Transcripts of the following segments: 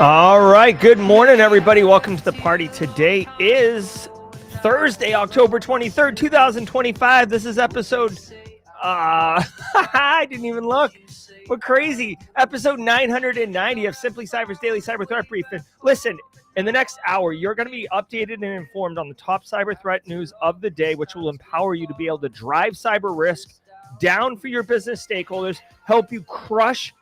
All right. Good morning, everybody. Welcome to the party. Today is Thursday, October 23rd, 2025. This is episode, I didn't even look. We're crazy. Episode 990 of Simply Cyber's Daily Cyber Threat Briefing. Listen, in the next hour, you're going to be updated and informed on the top cyber threat news of the day, which will empower you to be able to drive cyber risk down for your business stakeholders, help you crush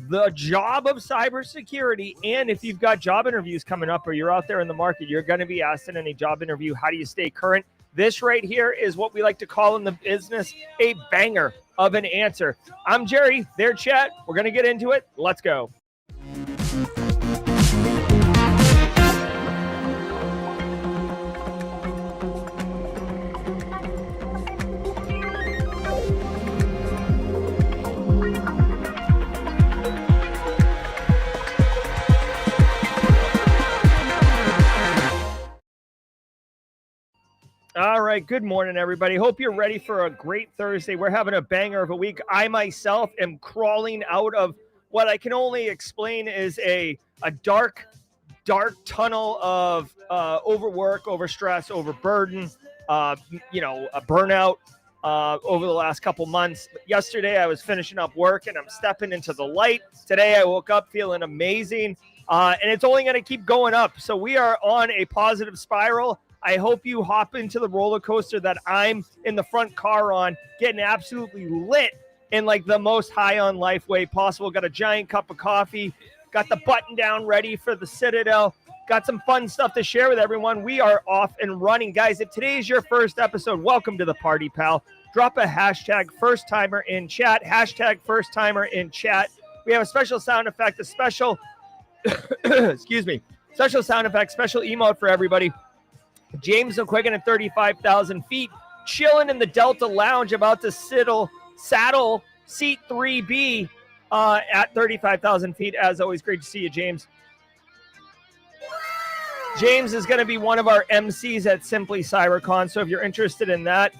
the job of cybersecurity. And if you've got job interviews coming up or you're out there in the market, you're going to be asked in any job interview, how do you stay current? This right here is what we like to call in the business a banger of an answer. I'm Jerry, their chat. We're going to get into it. Let's go. All right. Good morning, everybody. Hope you're ready for a great Thursday. We're having a banger of a week. I myself am crawling out of what I can only explain is a dark tunnel of overwork, overstress, overburden, a burnout over the last couple months. Yesterday, I was finishing up work and I'm stepping into the light. Today, I woke up feeling amazing, and it's only going to keep going up. So we are on a positive spiral. I hope you hop into the roller coaster that I'm in the front car on, getting absolutely lit in like the most high on life way possible. Got a giant cup of coffee, got the button down ready for the Citadel, got some fun stuff to share with everyone. We are off and running. Guys, if today is your first episode, welcome to the party, pal. Drop a hashtag first timer in chat, hashtag first timer in chat. We have a special sound effect, a special, special sound effect, special emote for everybody. James McQuiggan at 35,000 feet, chilling in the Delta Lounge, about to saddle seat 3B at 35,000 feet. As always, great to see you, James. James is going to be one of our MCs at Simply Cybercon, so if you're interested in that,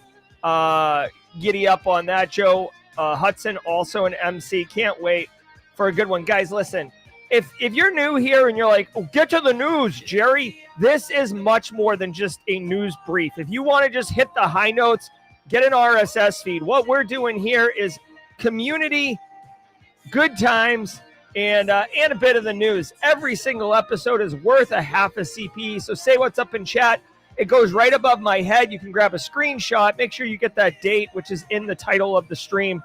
giddy up on that. Joe Hudson, also an MC. Can't wait for a good one. Guys, listen. If you're new here and you're like, oh, get to the news, Jerry, this is much more than just a news brief. If you want to just hit the high notes, get an RSS feed. What we're doing here is community, good times, and a bit of the news. Every single episode is worth a half a CP, so say what's up in chat. It goes right above my head. You can grab a screenshot. Make sure you get that date, which is in the title of the stream.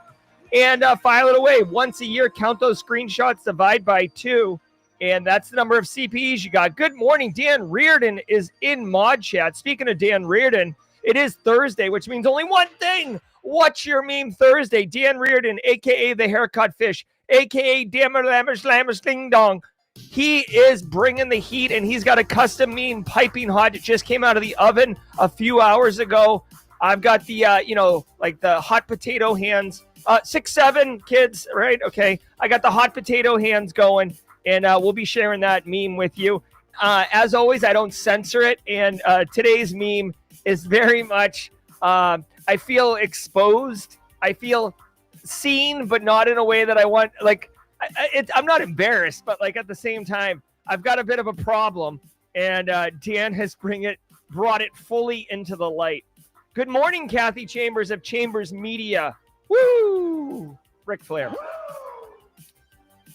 And file it away. Once a year, count those screenshots, divide by 2, and that's the number of CPEs you got. Good morning. Dan Reardon is in mod chat. Speaking of Dan Reardon, it is Thursday, which means only one thing. What's your meme Thursday? Dan Reardon, a.k.a. the haircut fish, a.k.a. Dammer Lammer Slammer Sling Dong. He is bringing the heat, and he's got a custom meme piping hot. It just came out of the oven a few hours ago. I've got the, like the hot potato hands. 6'7" kids, right? Okay. I got the hot potato hands going, and we'll be sharing that meme with you. As always, I don't censor it, and today's meme is very much, I feel exposed. I feel seen, but not in a way that I want. Like, I'm not embarrassed, but like at the same time, I've got a bit of a problem, and Dan has brought it fully into the light. Good morning, Kathy Chambers of Chambers Media. Woo! Ric Flair.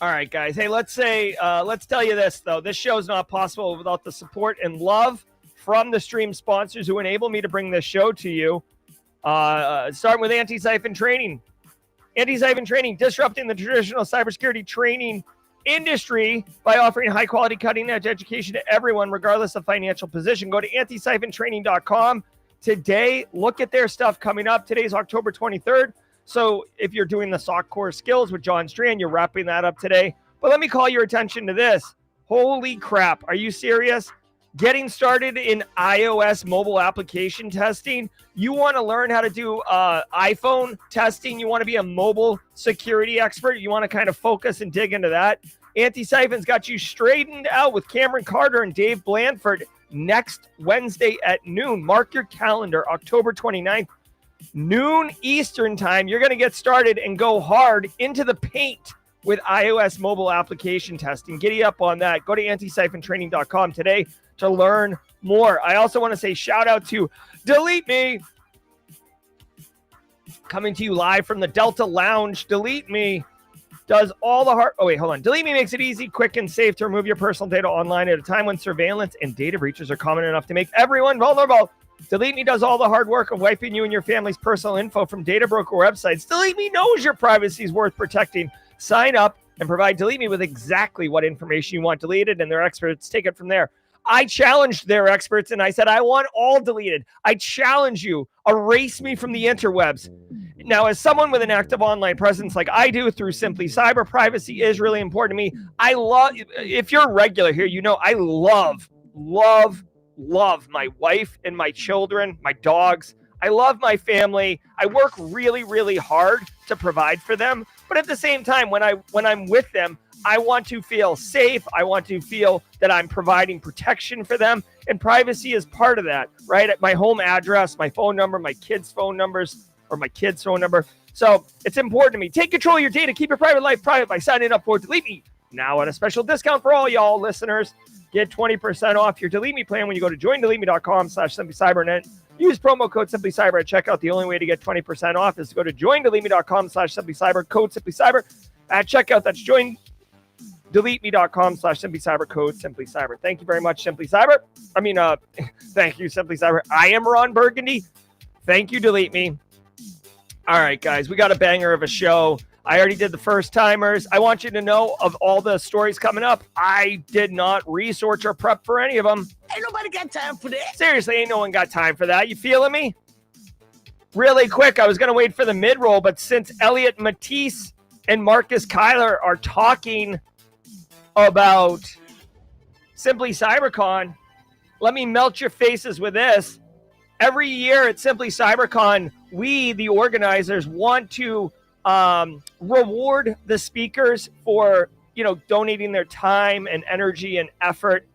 All right, guys. Hey, let's tell you this, though. This show is not possible without the support and love from the stream sponsors who enable me to bring this show to you. Starting with Anti-Siphon Training. Anti-Siphon Training, disrupting the traditional cybersecurity training industry by offering high-quality, cutting-edge education to everyone, regardless of financial position. Go to antisiphontraining.com. Today, look at their stuff coming up. Today's October 23rd. So if you're doing the SOC core skills with John Strand, you're wrapping that up today. But let me call your attention to this. Holy crap. Are you serious? Getting started in iOS mobile application testing. You want to learn how to do iPhone testing. You want to be a mobile security expert. You want to kind of focus and dig into that. Anti-Siphon's got you straightened out with Cameron Carter and Dave Blandford next Wednesday at noon. Mark your calendar, October 29th. Noon Eastern time, you're going to get started and go hard into the paint with iOS mobile application testing. Giddy up on that. Go to anti-training.com today to learn more. I also want to say shout out to DeleteMe, coming to you live from the Delta Lounge. DeleteMe does all the hard... Oh, wait, hold on. DeleteMe makes it easy, quick, and safe to remove your personal data online at a time when surveillance and data breaches are common enough to make everyone vulnerable. DeleteMe does all the hard work of wiping you and your family's personal info from data broker websites. DeleteMe knows your privacy is worth protecting. Sign up and provide DeleteMe with exactly what information you want deleted, and their experts take it from there. I challenged their experts, and I said, I want all deleted. I challenge you. Erase me from the interwebs. Now, as someone with an active online presence like I do through Simply Cyber, privacy is really important to me. I love, if you're a regular here, you know I love my wife and my children, my dogs. I love my family. I work really, really hard to provide for them. But at the same time, when I'm with them, I want to feel safe. I want to feel that I'm providing protection for them. And privacy is part of that, right? At my home address, my phone number, my kids' phone numbers, or my kids' phone number. So it's important to me. Take control of your data. Keep your private life private by signing up for DeleteMe. Now at a special discount for all y'all listeners. Get 20% off your DeleteMe plan when you go to joindeleteme.com/simplycyber and then use promo code simplycyber at checkout. The only way to get 20% off is to go to joindeleteme.com/simplycyber, code simplycyber at checkout. That's joindeleteme.com/simplycyber, code simplycyber. Thank you very much, Simply Cyber. Thank you, Simply Cyber. I am Ron Burgundy. Thank you, DeleteMe. All right, guys, we got a banger of a show. I already did the first timers. I want you to know of all the stories coming up, I did not research or prep for any of them. Ain't nobody got time for that. Seriously, ain't no one got time for that. You feeling me? Really quick, I was going to wait for the mid-roll, but since Elliot Matisse and Marcus Kyler are talking about Simply Cybercon, let me melt your faces with this. Every year at Simply Cybercon, we, the organizers, want to reward the speakers for, donating their time and energy and effort.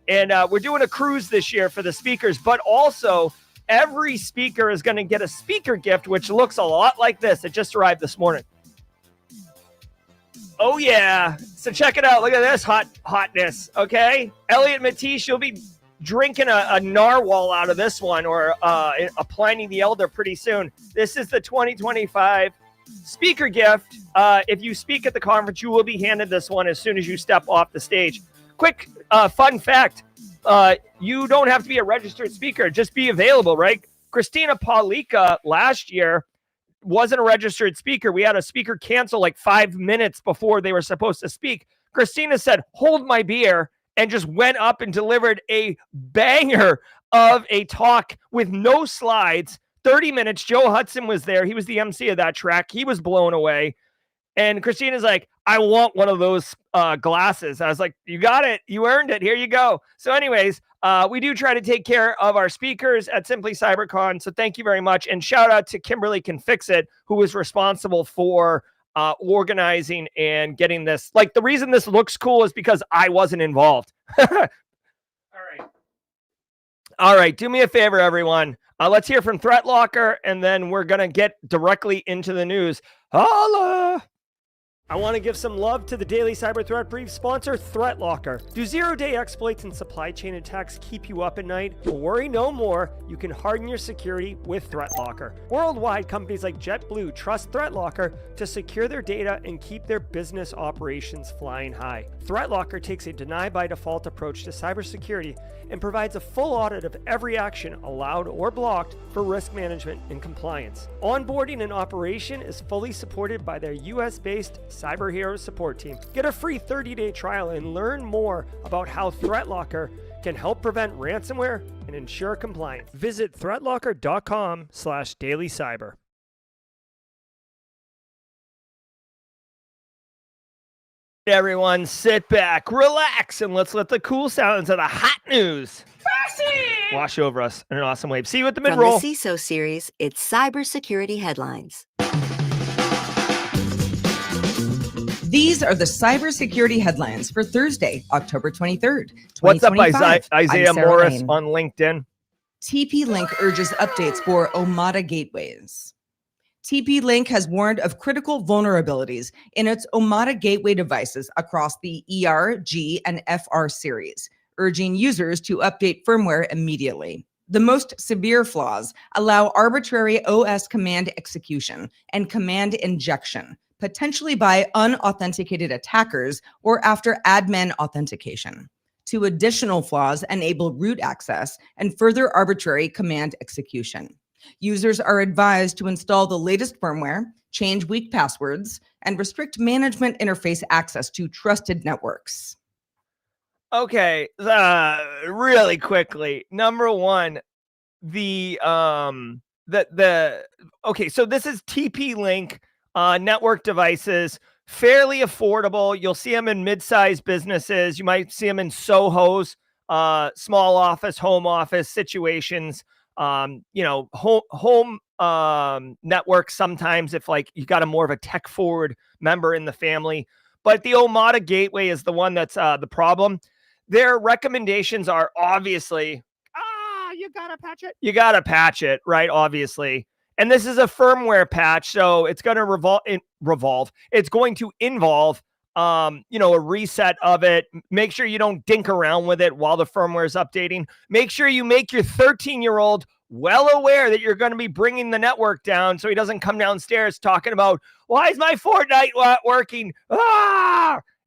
And we're doing a cruise this year for the speakers, but also every speaker is going to get a speaker gift, which looks a lot like this. It just arrived this morning. Oh, yeah. So check it out. Look at this hotness. Okay. Elliot Matisse, you'll be drinking a narwhal out of this one, or a Pliny the Elder pretty soon. This is the 2025 speaker gift. If you speak at the conference, you will be handed this one as soon as you step off the stage. Quick fun fact. You don't have to be a registered speaker. Just be available, right? Christina Paulika last year wasn't a registered speaker. We had a speaker cancel like 5 minutes before they were supposed to speak. Christina said, hold my beer, and just went up and delivered a banger of a talk with no slides. 30 minutes. Joe Hudson was there. He was the MC of that track. He was blown away. And Christina's like, I want one of those glasses. I was like, you got it. You earned it. Here you go. So anyways, we do try to take care of our speakers at Simply Cybercon. So thank you very much. And shout out to Kimberly Can Fix It, who was responsible for organizing and getting this. Like, the reason this looks cool is because I wasn't involved. All right. Do me a favor, everyone. Let's hear from ThreatLocker, and then we're going to get directly into the news. Holla! I want to give some love to the Daily Cyber Threat Brief sponsor, ThreatLocker. Do zero-day exploits and supply chain attacks keep you up at night? Well, worry no more. You can harden your security with ThreatLocker. Worldwide, companies like JetBlue trust ThreatLocker to secure their data and keep their business operations flying high. ThreatLocker takes a deny-by-default approach to cybersecurity and provides a full audit of every action allowed or blocked for risk management and compliance. Onboarding and operation is fully supported by their US-based Cyber Heroes support team. Get a free 30-day trial and learn more about how ThreatLocker can help prevent ransomware and ensure compliance. Visit threatlocker.com/dailycyber. Everyone, sit back, relax, and let's let the cool sounds of the hot news wash over us in an awesome wave. See you at the mid-roll. From the CISO series, it's cybersecurity headlines. These are the cybersecurity headlines for Thursday, October 23rd, 2025. What's up, Isaiah Morris on LinkedIn? TPLink urges updates for Omada gateways. TPLink has warned of critical vulnerabilities in its Omada gateway devices across the ER, G, and FR series, urging users to update firmware immediately. The most severe flaws allow arbitrary OS command execution and command injection, potentially by unauthenticated attackers or after admin authentication. Two additional flaws enable root access and further arbitrary command execution. Users are advised to install the latest firmware, change weak passwords, and restrict management interface access to trusted networks. Okay, really quickly. Number one, okay, so this is TP-Link network devices, fairly affordable. You'll see them in mid-sized businesses. You might see them in Soho's, small office, home office situations. Home networks sometimes if like you got a more of a tech forward member in the family. But the Omada gateway is the one that's the problem. Their recommendations are obviously, you gotta patch it. You gotta patch it, right? Obviously. And this is a firmware patch, so it's going to revolve. It's going to involve, a reset of it. Make sure you don't dink around with it while the firmware is updating. Make sure you make your 13-year-old well aware that you're going to be bringing the network down so he doesn't come downstairs talking about, why is my Fortnite not working?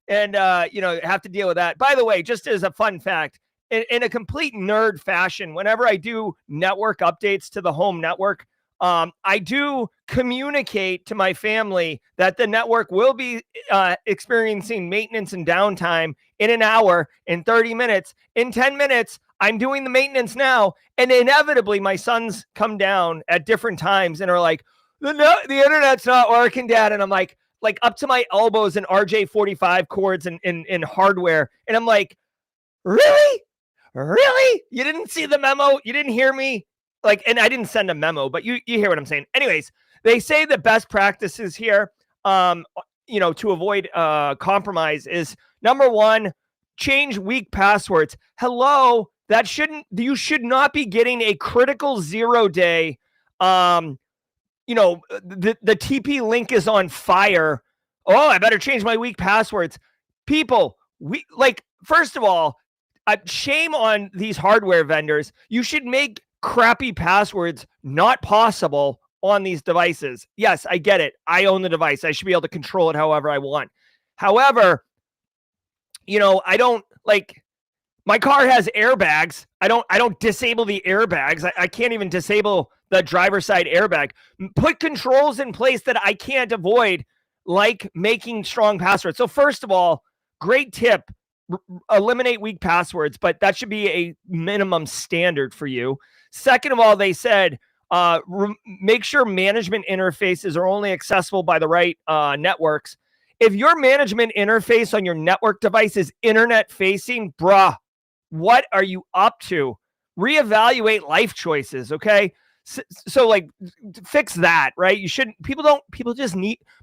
And, have to deal with that. By the way, just as a fun fact, in a complete nerd fashion, whenever I do network updates to the home network, I do communicate to my family that the network will be experiencing maintenance and downtime in an hour, in 30 minutes, in 10 minutes. I'm doing the maintenance now. And inevitably, my sons come down at different times and are like, the internet's not working, Dad. And I'm like up to my elbows in RJ45 cords and in hardware. And I'm like, really? Really? You didn't see the memo? You didn't hear me? And I didn't send a memo, but you hear what I'm saying. Anyways, they say the best practices here, to avoid compromise is number one, change weak passwords. Hello, you should not be getting a critical 0-day. The TP-Link is on fire. Oh, I better change my weak passwords. People, first of all, shame on these hardware vendors. You should make crappy passwords not possible on these devices. Yes, I get it. I own the device. I should be able to control it however I want. However, I don't my car has airbags. I don't disable the airbags. I can't even disable the driver's side airbag. Put controls in place that I can't avoid, like making strong passwords. So first of all, great tip. Eliminate weak passwords, but that should be a minimum standard for you. Second of all, they said make sure management interfaces are only accessible by the right networks. If your management interface on your network device is internet facing, bruh, what are you up to? Reevaluate life choices, okay? So fix that, right?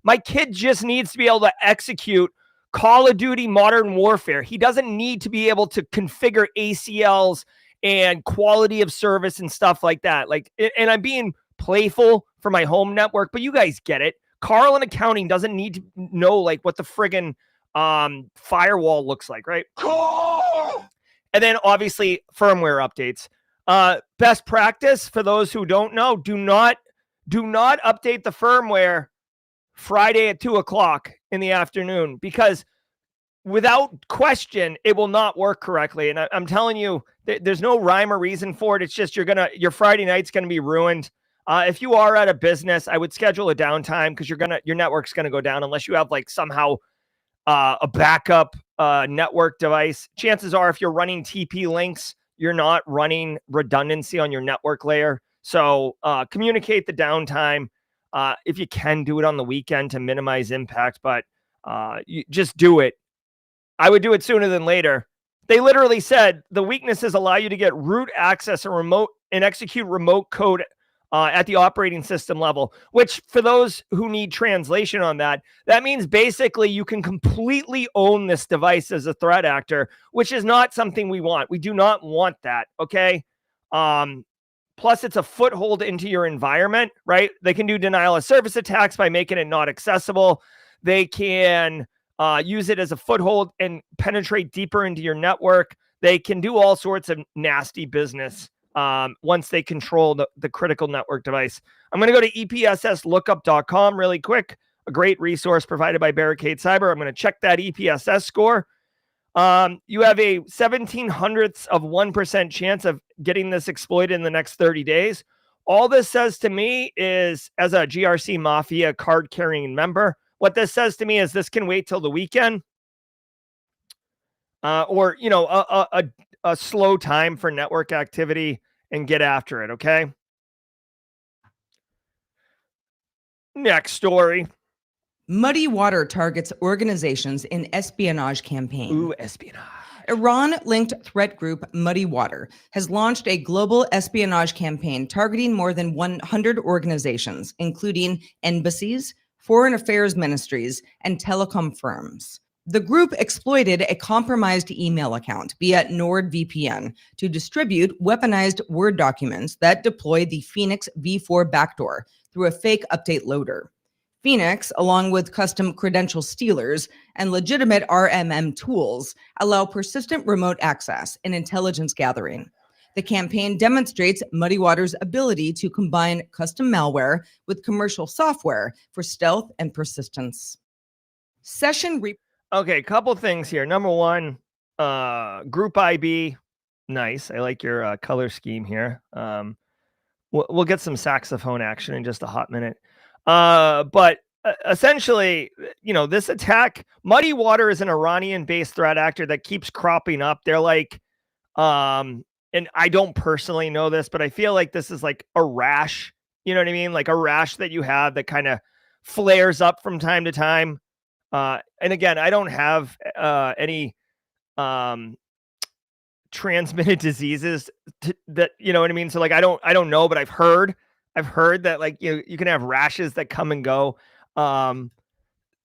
My kid just needs to be able to execute Call of Duty Modern Warfare. He doesn't need to be able to configure ACLs and quality of service and stuff like that. And I'm being playful for my home network, but you guys get it. Carl in accounting doesn't need to know what the friggin' firewall looks like, right? And then obviously firmware updates. Best practice for those who don't know, do not update the firmware Friday at 2:00 in the afternoon, because without question, it will not work correctly. And I'm telling you, there's no rhyme or reason for it. It's just your Friday night's going to be ruined. If you are at a business, I would schedule a downtime because your network's going to go down unless you have somehow a backup network device. Chances are, if you're running TP links, you're not running redundancy on your network layer. So communicate the downtime. If you can, do it on the weekend to minimize impact, but you just do it. I would do it sooner than later. They literally said the weaknesses allow you to get root access and execute remote code at the operating system level, which for those who need translation on that means basically you can completely own this device as a threat actor, which is not something we want. We do not want that. Okay. Plus, it's a foothold into your environment, right? They can do denial of service attacks by making it not accessible. They can use it as a foothold and penetrate deeper into your network. They can do all sorts of nasty business once they control the critical network device. I'm going to go to epsslookup.com really quick, a great resource provided by Barricade Cyber. I'm going to check that EPSS score. You have a 0.17% chance of getting this exploited in the next 30 days. All this says to me is, as a GRC Mafia card-carrying member, what this says to me is this can wait till the weekend, or a slow time for network activity, and get after it. Okay. Next story. Muddy Water targets organizations in espionage campaign. Ooh, espionage. Iran-linked threat group Muddy Water has launched a global espionage campaign targeting more than 100 organizations, including embassies, foreign affairs ministries, and telecom firms. The group exploited a compromised email account via NordVPN to distribute weaponized Word documents that deploy the Phoenix V4 backdoor through a fake update loader. Phoenix, along with custom credential stealers and legitimate RMM tools, allow persistent remote access and intelligence gathering. The campaign demonstrates Muddy Water's ability to combine custom malware with commercial software for stealth and persistence. Okay, couple things here. Number one, Group IB. Nice. I like your color scheme here. We'll get some saxophone action in just a hot minute. But essentially, this attack, Muddy Water is an Iranian-based threat actor that keeps cropping up. They're like, and I don't personally know this, but I feel like this is like a rash. You know what I mean? Like a rash that you have that kind of flares up from time to time. And again, I don't have any transmitted diseases that, you know what I mean? So like, I don't know, but I've heard that like, you can have rashes that come and go.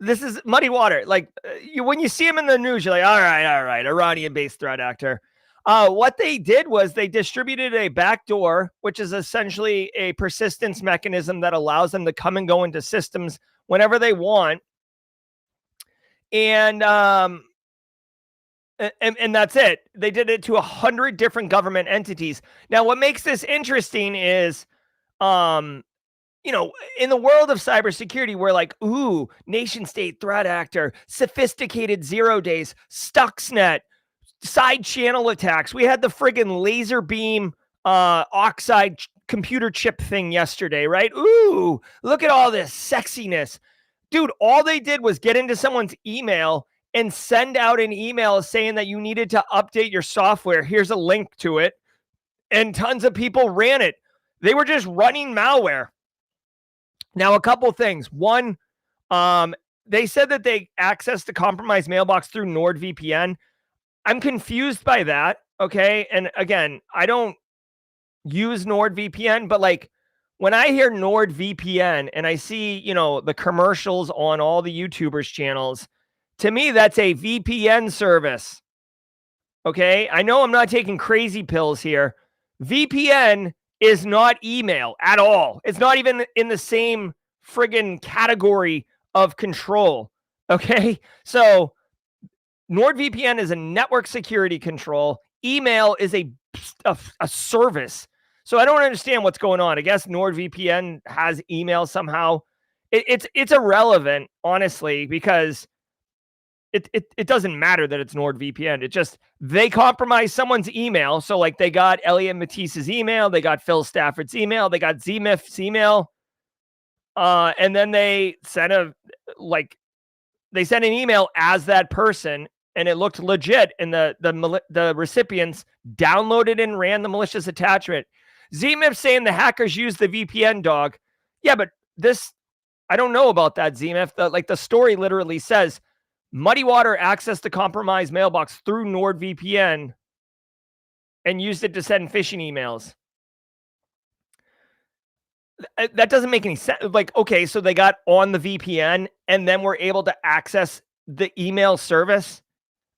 This is Muddy Water. Like when you see him in the news, you're like, all right, Iranian-based threat actor. What they did was they distributed a backdoor, which is essentially a persistence mechanism that allows them to come and go into systems whenever they want. And that's it. They did it to 100 different government entities. Now, what makes this interesting is, in the world of cybersecurity, we're like, ooh, nation state threat actor, sophisticated 0 days, Stuxnet, side channel attacks. We had the friggin' laser beam oxide computer chip thing yesterday, right? Ooh, look at all this sexiness. Dude, all they did was get into someone's email and send out an email saying that you needed to update your software. Here's a link to it. And tons of people ran it. They were just running malware. Now, a couple things. One, they said that they accessed the compromised mailbox through NordVPN. I'm confused by that, okay? And again, I don't use NordVPN, but like, when I hear NordVPN and I see, the commercials on all the YouTubers' channels, to me, that's a VPN service. Okay? I know I'm not taking crazy pills here. VPN is not email at all. It's not even in the same friggin' category of control. Okay? So, NordVPN is a network security control. Email is a service. So I don't understand what's going on. I guess NordVPN has email somehow. It's irrelevant, honestly, because it doesn't matter that it's NordVPN. It just, they compromise someone's email. So like they got Elliot Matisse's email, they got Phil Stafford's email, they got ZMIF's email, and then they sent an email as that person, and it looked legit, and the recipients downloaded and ran the malicious attachment. ZMIF saying the hackers used the VPN dog. Yeah, but I don't know about that, ZMIF. The story literally says Muddy Water accessed the compromised mailbox through NordVPN and used it to send phishing emails. That doesn't make any sense. Like, okay, so they got on the VPN and then were able to access the email service.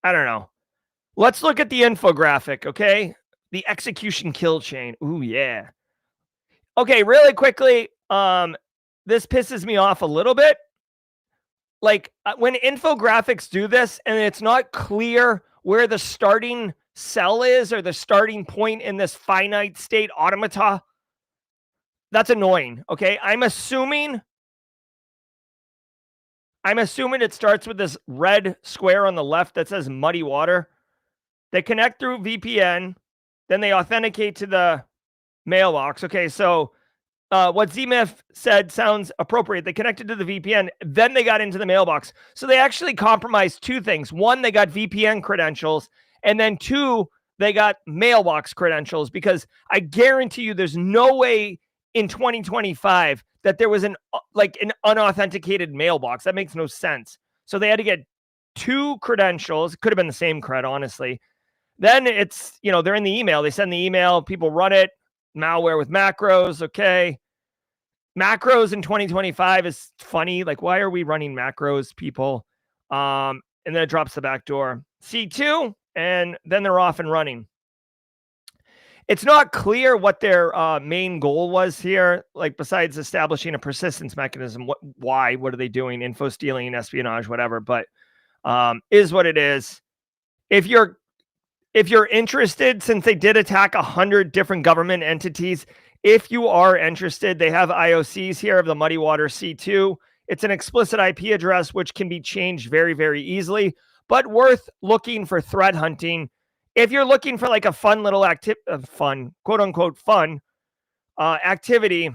I don't know. Let's look at the infographic, okay? The execution kill chain. Ooh, yeah. Okay, really quickly, this pisses me off a little bit. Like when infographics do this and it's not clear where the starting cell is or the starting point in this finite state automata, that's annoying. Okay, I'm assuming it starts with this red square on the left that says muddy water. They connect through VPN, then they authenticate to the mailbox. Okay, so what ZMIF said sounds appropriate. They connected to the VPN, then they got into the mailbox. So they actually compromised two things. One, they got VPN credentials, and then two, they got mailbox credentials, because I guarantee you there's no way in 2025 that there was an unauthenticated mailbox. That makes no sense. So they had to get two credentials. It could have been the same cred, honestly. Then it's, they're in the email. They send the email, people run it, malware with macros. Okay. Macros in 2025 is funny. Like, why are we running macros, people? And then it drops the back door. C2, and then they're off and running. It's not clear what their main goal was here, like besides establishing a persistence mechanism. Why? What are they doing? Info stealing, espionage, whatever. But is what it is. If you're interested, since they did attack 100 different government entities, if you are interested, they have IOCs here of the Muddy Water C2. It's an explicit IP address, which can be changed very, very easily, but worth looking for threat hunting. If you're looking for like a fun little quote unquote fun activity,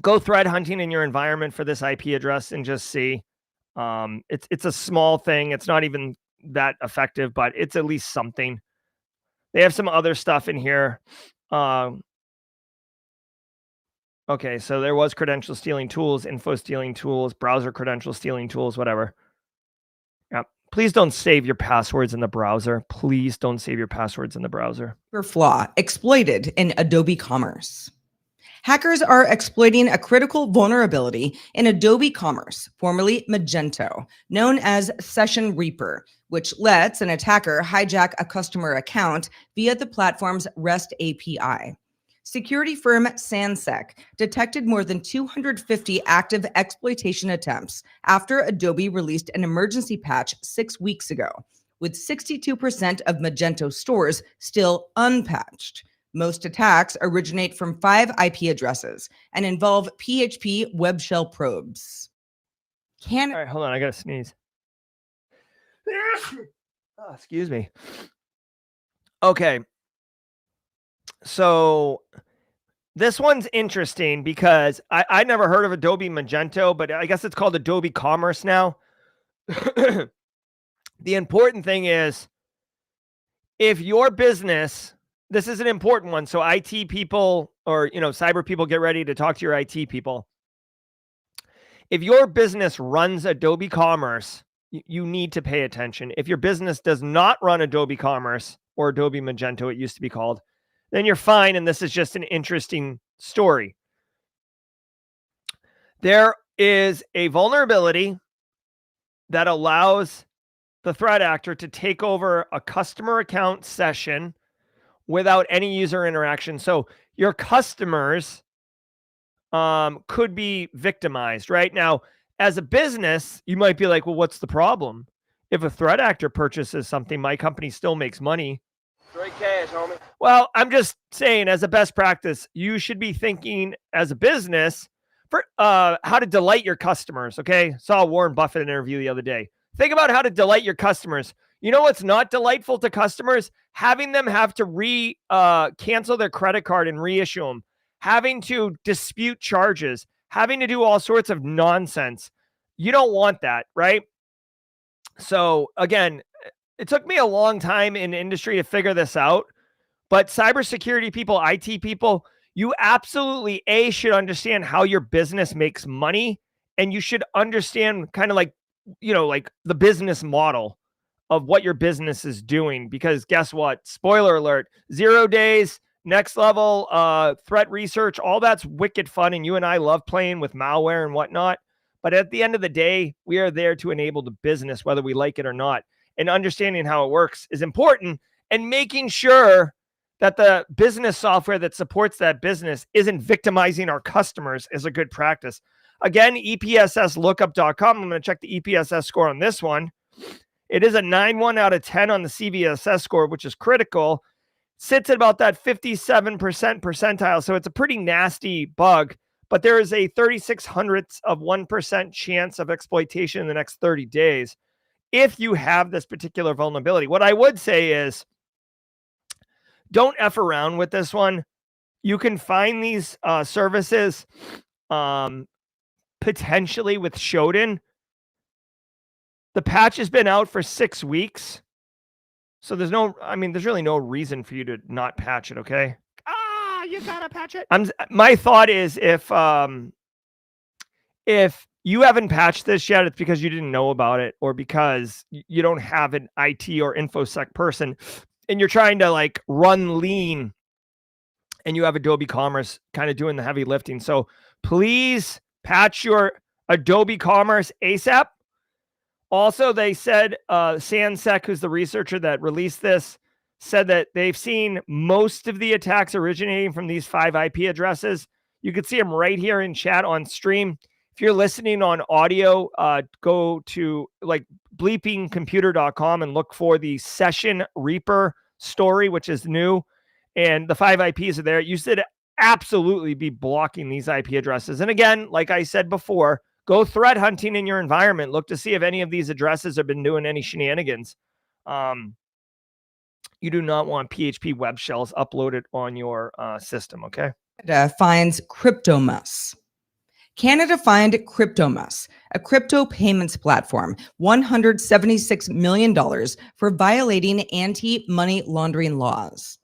go threat hunting in your environment for this IP address and just see. It's a small thing. It's not even that effective, but it's at least something. They have some other stuff in here. Okay, so there was credential stealing tools, info stealing tools, browser credential stealing tools, whatever. Yeah. Please don't save your passwords in the browser. Please don't save your passwords in the browser. Flaw exploited in Adobe Commerce. Hackers are exploiting a critical vulnerability in Adobe Commerce, formerly Magento, known as Session Reaper, which lets an attacker hijack a customer account via the platform's REST API. Security firm Sansec detected more than 250 active exploitation attempts after Adobe released an emergency patch 6 weeks ago, with 62% of Magento stores still unpatched. Most attacks originate from 5 IP addresses and involve PHP web shell probes. All right, hold on. I got to sneeze. Oh, excuse me. Okay. So this one's interesting because I never heard of Adobe Magento, but I guess it's called Adobe Commerce now. The important thing is, if your business, this is an important one. So IT people or, cyber people, get ready to talk to your IT people. If your business runs Adobe Commerce, you need to pay attention. If your business does not run Adobe Commerce or Adobe Magento, it used to be called, then you're fine. And this is just an interesting story. There is a vulnerability that allows the threat actor to take over a customer account session without any user interaction. So your customers could be victimized. Right now, as a business, you might be like, well, what's the problem? If a threat actor purchases something, my company still makes money. Straight cash, homie. Well, I'm just saying, as a best practice, you should be thinking as a business for how to delight your customers. Okay. Saw a Warren Buffett interview the other day. Think about how to delight your customers. You know what's not delightful to customers? Having them have to cancel their credit card and reissue them, having to dispute charges, having to do all sorts of nonsense. You don't want that, right? So again, it took me a long time in industry to figure this out, but cybersecurity people, IT people, you absolutely should understand how your business makes money, and you should understand kind of like the business model of what your business is doing, because guess what? Spoiler alert, 0 days, next level, threat research, all that's wicked fun. And you and I love playing with malware and whatnot. But at the end of the day, we are there to enable the business, whether we like it or not. And understanding how it works is important, and making sure that the business software that supports that business isn't victimizing our customers is a good practice. Again, EPSSlookup.com. I'm going to check the EPSS score on this one. It is a 9.1 out of 10 on the CVSS score, which is critical. Sits at about that 57% percentile. So it's a pretty nasty bug, but there is a 0.36% chance of exploitation in the next 30 days if you have this particular vulnerability. What I would say is don't F around with this one. You can find these services potentially with Shodan. The patch has been out for 6 weeks. So there's really no reason for you to not patch it, okay? You gotta patch it. My thought is if you haven't patched this yet, it's because you didn't know about it or because you don't have an IT or InfoSec person and you're trying to like run lean and you have Adobe Commerce kind of doing the heavy lifting. So please patch your Adobe Commerce ASAP. Also, they said, Sansec, who's the researcher that released this, said that they've seen most of the attacks originating from these 5 IP addresses. You can see them right here in chat on stream. If you're listening on audio, go to like bleepingcomputer.com and look for the Session Reaper story, which is new. And the 5 IPs are there. You should absolutely be blocking these IP addresses. And again, like I said before, go threat hunting in your environment. Look to see if any of these addresses have been doing any shenanigans. You do not want PHP web shells uploaded on your system, okay? Canada finds Cryptomus. Canada fined Cryptomus, a crypto payments platform, $176 million for violating anti-money laundering laws.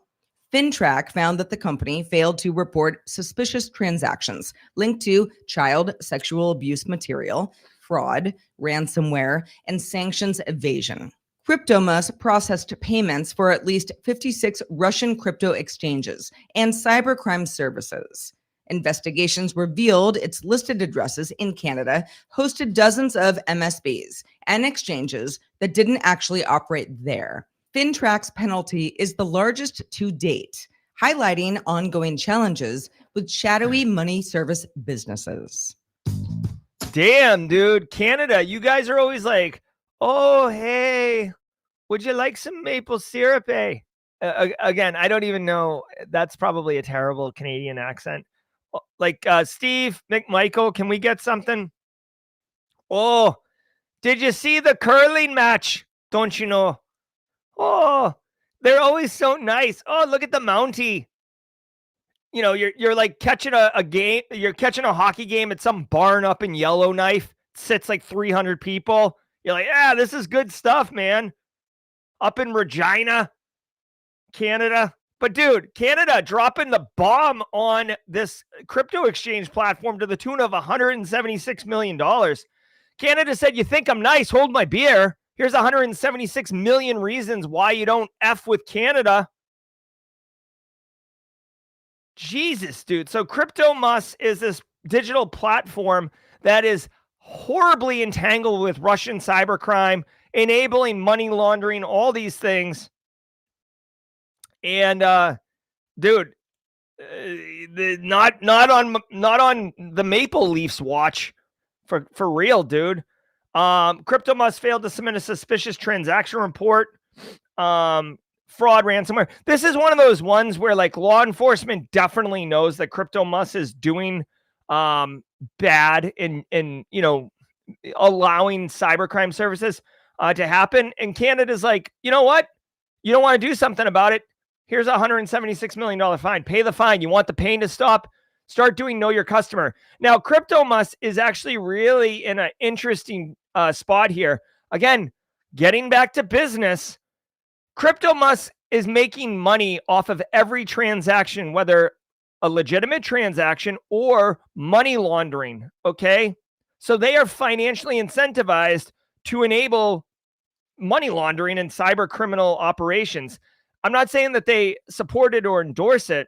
FinTrack found that the company failed to report suspicious transactions linked to child sexual abuse material, fraud, ransomware, and sanctions evasion. Cryptomus processed payments for at least 56 Russian crypto exchanges and cybercrime services. Investigations revealed its listed addresses in Canada hosted dozens of MSBs and exchanges that didn't actually operate there. FinTrack's penalty is the largest to date, highlighting ongoing challenges with shadowy money service businesses. Damn, dude. Canada, you guys are always like, oh, hey, would you like some maple syrup, eh? Again, I don't even know. That's probably a terrible Canadian accent. Like Steve McMichael, can we get something? Oh, did you see the curling match? Don't you know? Oh, they're always so nice. Oh, look at the Mountie. You know, you're like catching a game. You're catching a hockey game at some barn up in Yellowknife. Sits like 300 people. You're like, yeah, this is good stuff, man. Up in Regina, Canada. But dude, Canada dropping the bomb on this crypto exchange platform to the tune of $176 million. Canada said, you think I'm nice? Hold my beer. Here's 176 million reasons why you don't F with Canada. Jesus, dude. So Cryptomus is this digital platform that is horribly entangled with Russian cybercrime, enabling money laundering, all these things. And dude, not on the Maple Leafs watch for real, dude. Cryptomus failed to submit a suspicious transaction report. Fraud, ransomware. This is one of those ones where like law enforcement definitely knows that Cryptomus is doing bad in you know, allowing cybercrime services to happen. And Canada's like, you know what? You don't want to do something about it. Here's a $176 million fine. Pay the fine. You want the pain to stop? Start doing know your customer. Now, Cryptomus is actually really in an interesting spot here. Again, getting back to business, Cryptomus is making money off of every transaction, whether a legitimate transaction or money laundering, okay? So they are financially incentivized to enable money laundering and cyber criminal operations. I'm not saying that they support it or endorse it,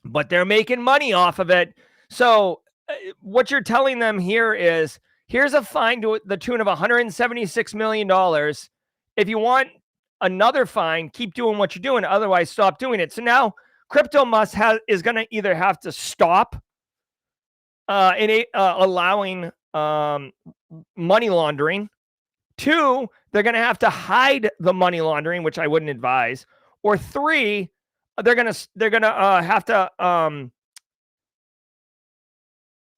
but they're making money off of it. So what you're telling them here is, here's a fine to the tune of $176 million. If you want another fine. Keep doing what you're doing. Otherwise, stop doing it. So now Cryptomus is going to either have to stop allowing money laundering. 2, they're going to have to hide the money laundering, which I wouldn't advise. Or 3, they're going to have to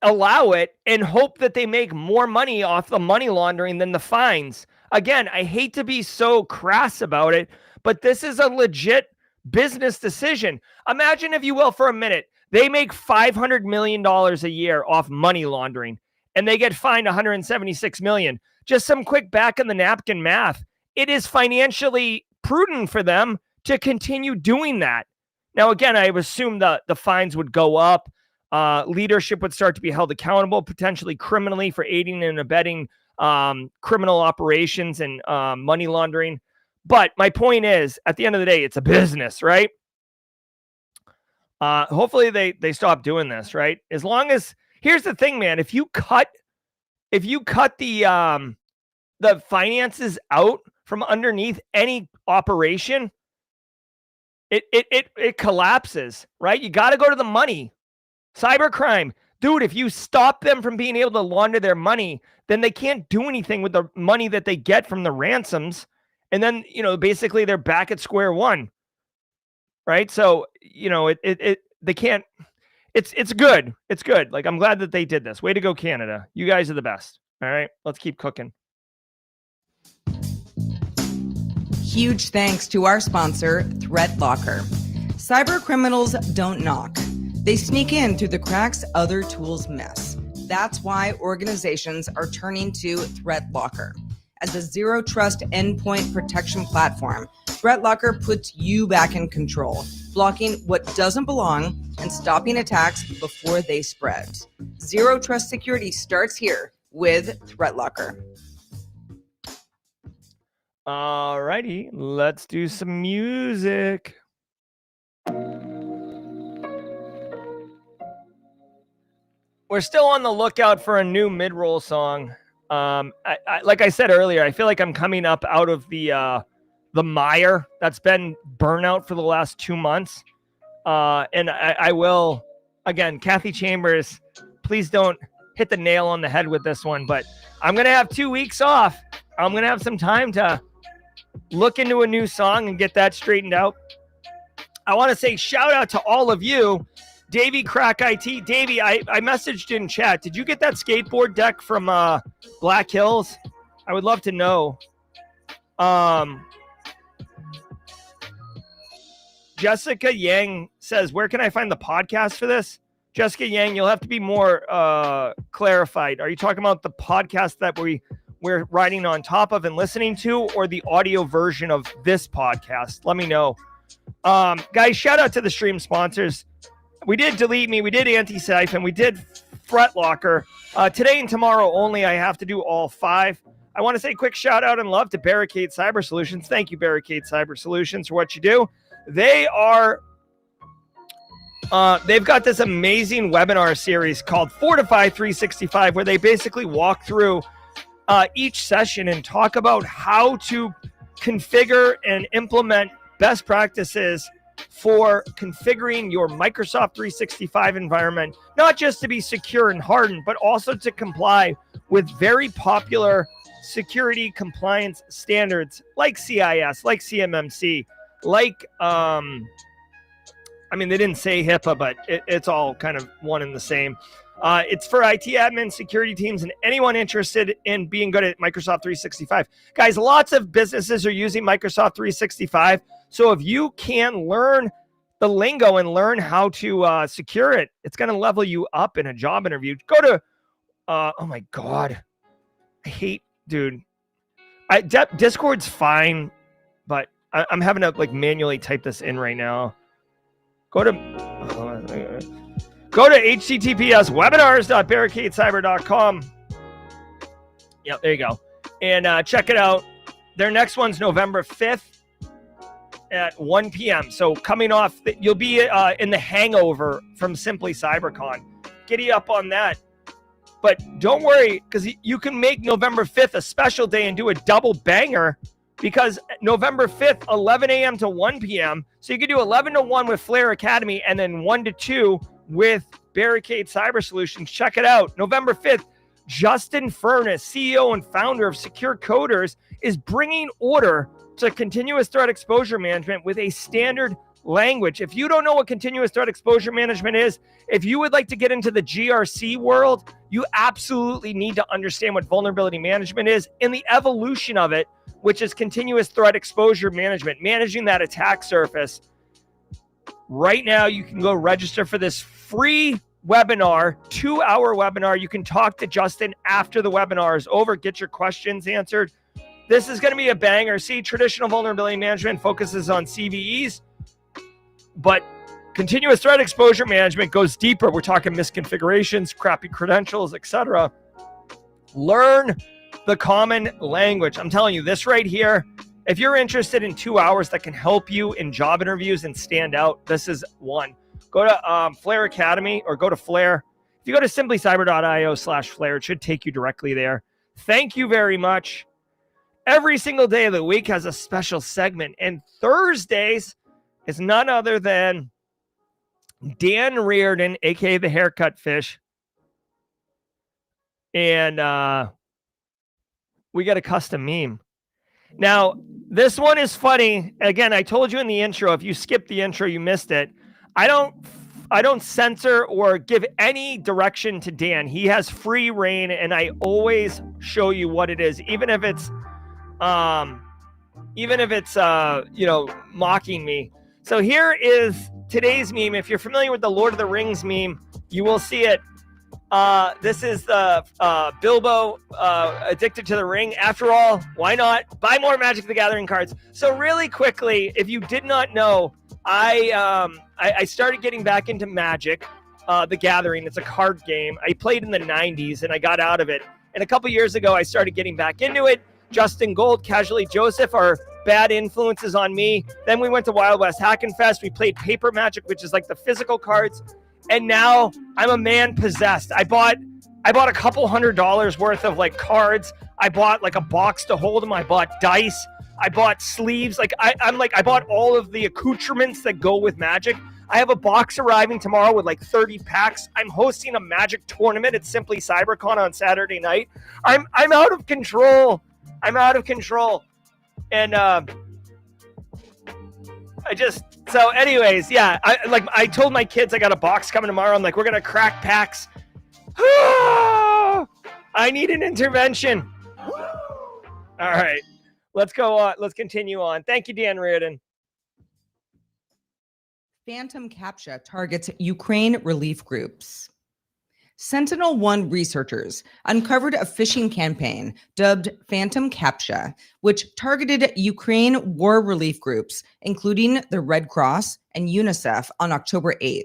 allow it and hope that they make more money off the money laundering than the fines. Again, I hate to be so crass about it, but this is a legit business decision. Imagine, if you will, for a minute, they make $500 million a year off money laundering and they get fined $176 million. Just some quick back in the napkin math. It is financially prudent for them to continue doing that. Now, again, I assume the fines would go up. Leadership would start to be held accountable, potentially criminally, for aiding and abetting criminal operations and money laundering. But my point is, at the end of the day, it's a business, right? Hopefully they stop doing this, right? As long as, here's the thing, man, if you cut the finances out from underneath any operation, it collapses, right? You got to go to the money. Cybercrime, dude, if you stop them from being able to launder their money, then they can't do anything with the money that they get from the ransoms. And then, basically they're back at square one. Right. So, they can't, it's good. It's good. Like, I'm glad that they did this. Way to go, Canada. You guys are the best. All right. Let's keep cooking. Huge thanks to our sponsor, ThreatLocker. Cyber criminals don't knock. They sneak in through the cracks other tools miss. That's why organizations are turning to ThreatLocker. As a zero-trust endpoint protection platform, ThreatLocker puts you back in control, blocking what doesn't belong and stopping attacks before they spread. Zero-trust security starts here with ThreatLocker. All righty, let's do some music. We're still on the lookout for a new mid-roll song. Like I said earlier, I feel like I'm coming up out of the mire that's been burnout for the last 2 months. And I will, again, Kathy Chambers, please don't hit the nail on the head with this one, but I'm going to have 2 weeks off. I'm going to have some time to look into a new song and get that straightened out. I want to say shout out to all of you. Davey Crack IT. Davey, I messaged in chat. Did you get that skateboard deck from Black Hills? I would love to know. Jessica Yang says, where can I find the podcast for this? Jessica Yang, you'll have to be more clarified. Are you talking about the podcast that we're writing on top of and listening to, or the audio version of this podcast? Let me know. Guys, shout out to the stream sponsors. We did DeleteMe, we did Anti-Siphon, we did ThreatLocker. Today and tomorrow only, I have to do all 5. I want to say a quick shout out and love to Barricade Cyber Solutions. Thank you, Barricade Cyber Solutions, for what you do. They are, they've got this amazing webinar series called Fortify 365, where they basically walk through each session and talk about how to configure and implement best practices for configuring your Microsoft 365 environment, not just to be secure and hardened, but also to comply with very popular security compliance standards like CIS, like CMMC, like, they didn't say HIPAA, but it's all kind of one and the same. It's for IT admin, security teams, and anyone interested in being good at Microsoft 365. Guys, lots of businesses are using Microsoft 365. So if you can learn the lingo and learn how to secure it, it's going to level you up in a job interview. Go to, oh my God, I hate, dude. Discord's fine, but I'm having to manually type this in right now. Go to https://webinars.barricadecyber.com. Yep, there you go. And check it out. Their next one's November 5th at 1 p.m. So coming off, you'll be in the hangover from Simply Cybercon. Giddy up on that. But don't worry, because you can make November 5th a special day and do a double banger because November 5th, 11 a.m. to 1 p.m. So you could do 11 to 1 with Flare Academy and then 1 to 2 with Barricade Cyber Solutions. Check it out. November 5th, Justin Furness, CEO and founder of Secure Coders, is bringing order to continuous threat exposure management with a standard language. If you don't know what continuous threat exposure management is, if you would like to get into the GRC world, you absolutely need to understand what vulnerability management is and the evolution of it, which is continuous threat exposure management, managing that attack surface. Right now, you can go register for this free webinar, 2-hour webinar. You can talk to Justin after the webinar is over, get your questions answered. This is going to be a banger. See, traditional vulnerability management focuses on CVEs, but continuous threat exposure management goes deeper. We're talking misconfigurations, crappy credentials, etc. Learn the common language. I'm telling you this right here. If you're interested in 2 hours that can help you in job interviews and stand out, this is one. Go to Flare Academy or go to Flare. If you go to simplycyber.io/Flare, it should take you directly there. Thank you very much. Every single day of the week has a special segment, and Thursdays is none other than Dan Reardon, aka the Haircut Fish, and we got a custom meme. Now, this one is funny. Again, I told you in the intro, if you skipped the intro, you missed it. I don't censor or give any direction to Dan. He has free reign, and I always show you what it is, even if it's mocking me. So here is today's meme. If you're familiar with the Lord of the Rings meme, you will see it. This is the Bilbo addicted to the ring. After all, why not buy more Magic the Gathering cards? So really quickly, if you did not know, I started getting back into Magic the Gathering. It's a card game. I played in the 90s and I got out of it. And a couple years ago, I started getting back into it. Justin Gold, Casually Joseph are bad influences on me. Then we went to Wild West Hackin' Fest. We played Paper Magic, which is like the physical cards. And now I'm a man possessed. I bought a couple $100 worth of like cards. I bought like a box to hold them. I bought dice. I bought sleeves. Like I bought all of the accoutrements that go with Magic. I have a box arriving tomorrow with like 30 packs. I'm hosting a Magic tournament at Simply Cybercon on Saturday night. I'm out of control. I'm out of control. And so anyways, yeah, I told my kids I got a box coming tomorrow. I'm like, we're gonna crack packs. I need an intervention. All right, let's go on. Let's continue on. Thank you, Dan Reardon. Phantom CAPTCHA targets Ukraine relief groups. Sentinel-1 researchers uncovered a phishing campaign dubbed Phantom CAPTCHA, which targeted Ukraine war relief groups, including the Red Cross and UNICEF, on October 8th.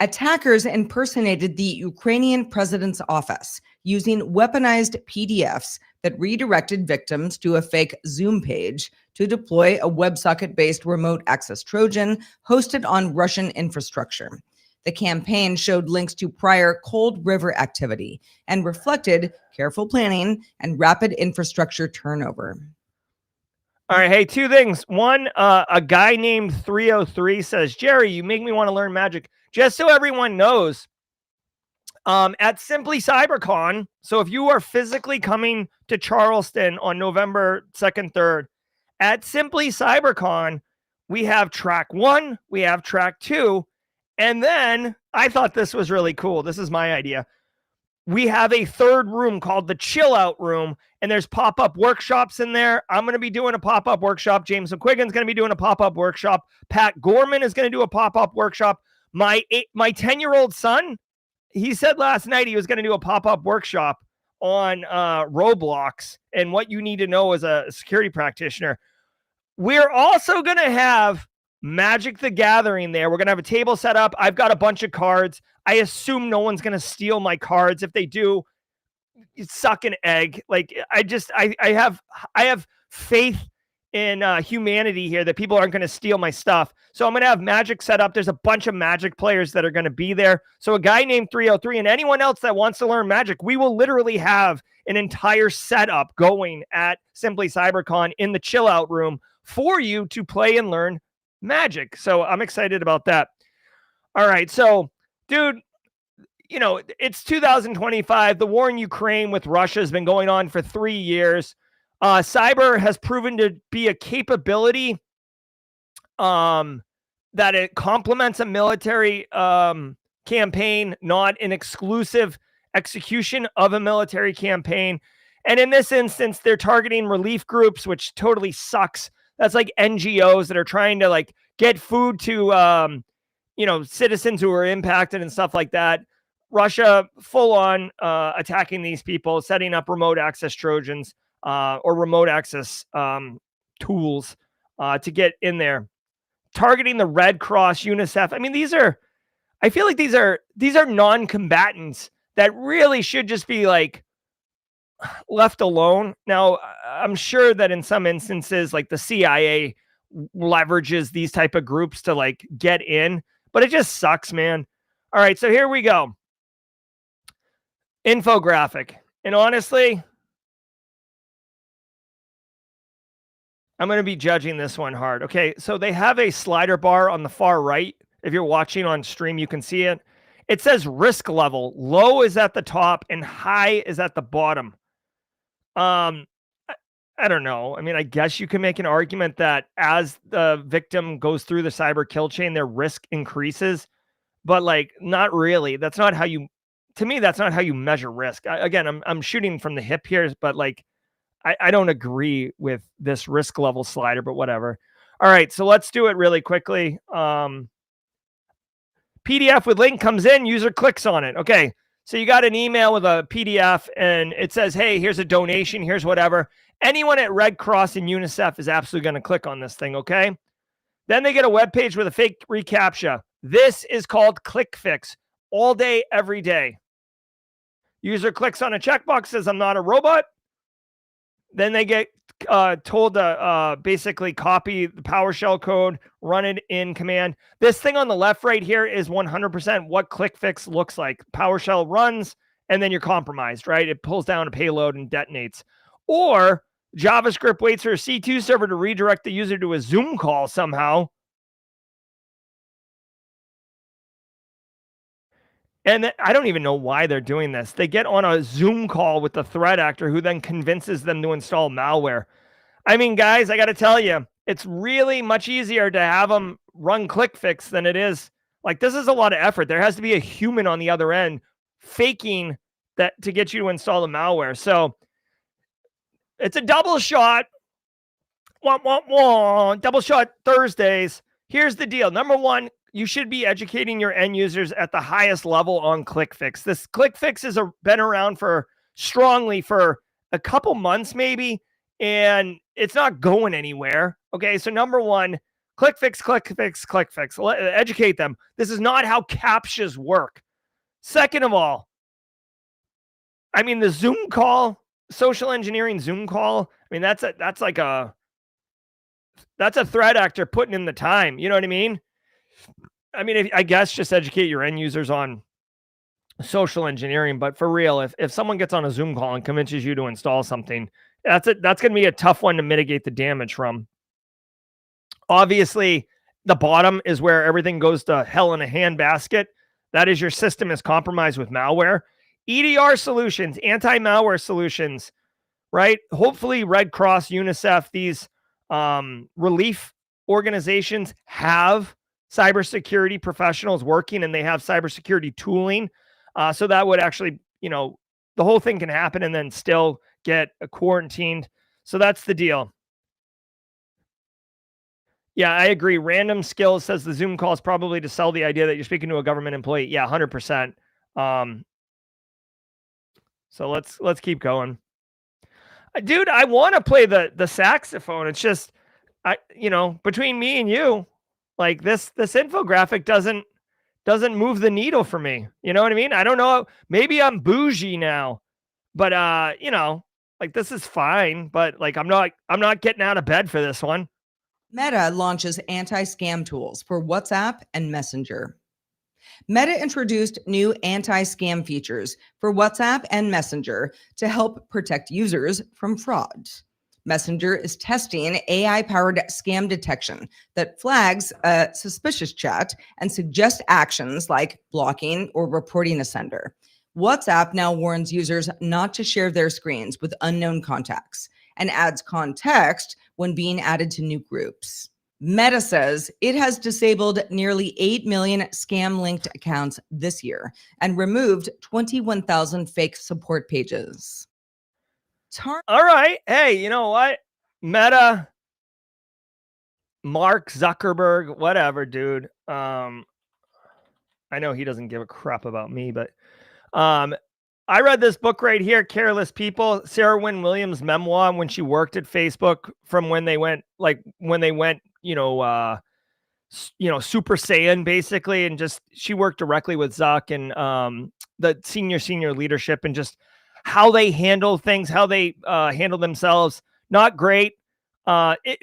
Attackers impersonated the Ukrainian president's office using weaponized PDFs that redirected victims to a fake Zoom page to deploy a WebSocket-based remote access Trojan hosted on Russian infrastructure. The campaign showed links to prior Cold River activity and reflected careful planning and rapid infrastructure turnover. All right, hey, two things. One, a guy named 303 says, Jerry, you make me want to learn Magic. Just so everyone knows, at Simply Cybercon, so if you are physically coming to Charleston on November 2nd, 3rd, at Simply Cybercon, we have track 1, we have track 2, and then I thought this was really cool. This is my idea. We have a third room called the Chill Out Room, and there's pop-up workshops in there. I'm going to be doing a pop-up workshop. James McQuiggan's going to be doing a pop-up workshop. Pat Gorman is going to do a pop-up workshop. My 10-year-old son, he said last night he was going to do a pop-up workshop on Roblox and what you need to know as a security practitioner. We're also going to have Magic the Gathering there. We're going to have a table set up. I've got a bunch of cards. I assume no one's going to steal my cards. If they do, suck an egg. Like I have faith in humanity here that people aren't going to steal my stuff. So I'm going to have Magic set up. There's a bunch of Magic players that are going to be there. So a guy named 303 and anyone else that wants to learn Magic, we will literally have an entire setup going at Simply Cybercon in the chill out room for you to play and learn Magic. So I'm excited about that. All right. So, dude, you know, it's 2025. The war in Ukraine with Russia has been going on for 3 years. Cyber has proven to be a capability that it complements a military campaign, not an exclusive execution of a military campaign. And in this instance, they're targeting relief groups, which totally sucks. That's like NGOs that are trying to like get food to, citizens who are impacted and stuff like that. Russia full on attacking these people, setting up remote access Trojans or remote access tools to get in there, targeting the Red Cross, UNICEF. I mean, I feel like these are non-combatants that really should just be like left alone. Now, I'm sure that in some instances, like the CIA leverages these type of groups to like get in, but it just sucks, man. All right, so here we go. Infographic. And honestly, I'm going to be judging this one hard. Okay, so they have a slider bar on the far right. If you're watching on stream, you can see it. It says risk level. Low is at the top and high is at the bottom. I don't know. I mean, I guess you can make an argument that as the victim goes through the cyber kill chain, their risk increases, but like not really. That's not how you, to me, that's not how you measure risk. Again, I'm shooting from the hip here, but like, I don't agree with this risk level slider, but whatever. All right, so let's do it really quickly. PDF with link comes in, user clicks on it. Okay, so you got an email with a PDF and it says, hey, here's a donation, here's whatever. Anyone at Red Cross and UNICEF is absolutely going to click on this thing, okay? Then they get a web page with a fake reCAPTCHA. This is called ClickFix, all day, every day. User clicks on a checkbox, says, I'm not a robot. Then they get told to basically copy the PowerShell code, run it in command. This thing on the left right here is 100% what ClickFix looks like. PowerShell runs, and then you're compromised, right? It pulls down a payload and detonates. Or JavaScript waits for a C2 server to redirect the user to a Zoom call somehow. And I don't even know why they're doing this. They get on a Zoom call with the threat actor who then convinces them to install malware. I mean, guys, I got to tell you, it's really much easier to have them run ClickFix than it is. Like, this is a lot of effort. There has to be a human on the other end faking that to get you to install the malware. So it's a double shot. Wah, wah, wah. Double shot Thursdays. Here's the deal. Number one, you should be educating your end users at the highest level on ClickFix. This ClickFix has been around strongly for a couple months maybe, and it's not going anywhere. Okay, so number one, ClickFix. Educate them. This is not how CAPTCHAs work. Second of all, I mean, the Zoom call, social engineering Zoom call, I mean, that's a threat actor putting in the time. You know what I mean? I mean, I guess just educate your end users on social engineering, but for real, if someone gets on a Zoom call and convinces you to install something, that's going to be a tough one to mitigate the damage from. Obviously, the bottom is where everything goes to hell in a handbasket. That is, your system is compromised with malware. EDR solutions, anti-malware solutions, right? Hopefully Red Cross, UNICEF, these relief organizations have cybersecurity professionals working, and they have cybersecurity tooling. So that would actually, the whole thing can happen and then still get quarantined. So that's the deal. Yeah, I agree. Random Skills says the Zoom call is probably to sell the idea that you're speaking to a government employee. Yeah, 100%. So let's keep going. Dude, I want to play the saxophone. It's just, between me and you, like this infographic doesn't move the needle for me. You know what I mean? I don't know. Maybe I'm bougie now, but Like, this is fine, but like, I'm not getting out of bed for this one. Meta launches anti-scam tools for WhatsApp and Messenger. Meta introduced new anti-scam features for WhatsApp and Messenger to help protect users from fraud. Messenger is testing AI-powered scam detection that flags a suspicious chat and suggests actions like blocking or reporting a sender. WhatsApp now warns users not to share their screens with unknown contacts and adds context when being added to new groups. Meta says it has disabled nearly 8 million scam-linked accounts this year and removed 21,000 fake support pages. All right. Hey, you know what? Meta, Mark Zuckerberg, whatever, dude. I know he doesn't give a crap about me, but I read this book right here, Careless People, Sarah Wynne Williams' memoir when she worked at Facebook from when they went, Super Saiyan basically. And just, she worked directly with Zuck and the senior leadership and just how they handle things, how they handle themselves. Not great.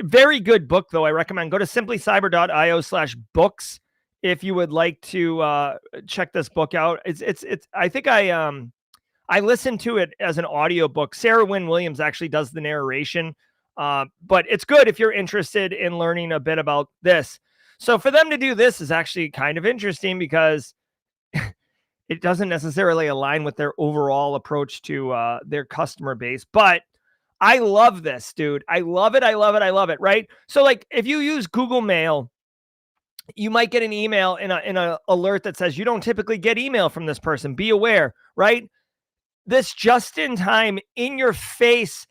Very good book though. I recommend go to simplycyber.io/books if you would like to check this book out. I think I listened to it as an audiobook. Sarah Wynne Williams actually does the narration. But it's good if you're interested in learning a bit about this. So for them to do this is actually kind of interesting because it doesn't necessarily align with their overall approach to their customer base. But I love this, dude. I love it. I love it. I love it. Right. So like if you use Google Mail, you might get an email in a alert that says you don't typically get email from this person. Be aware, right? This just in time, in your face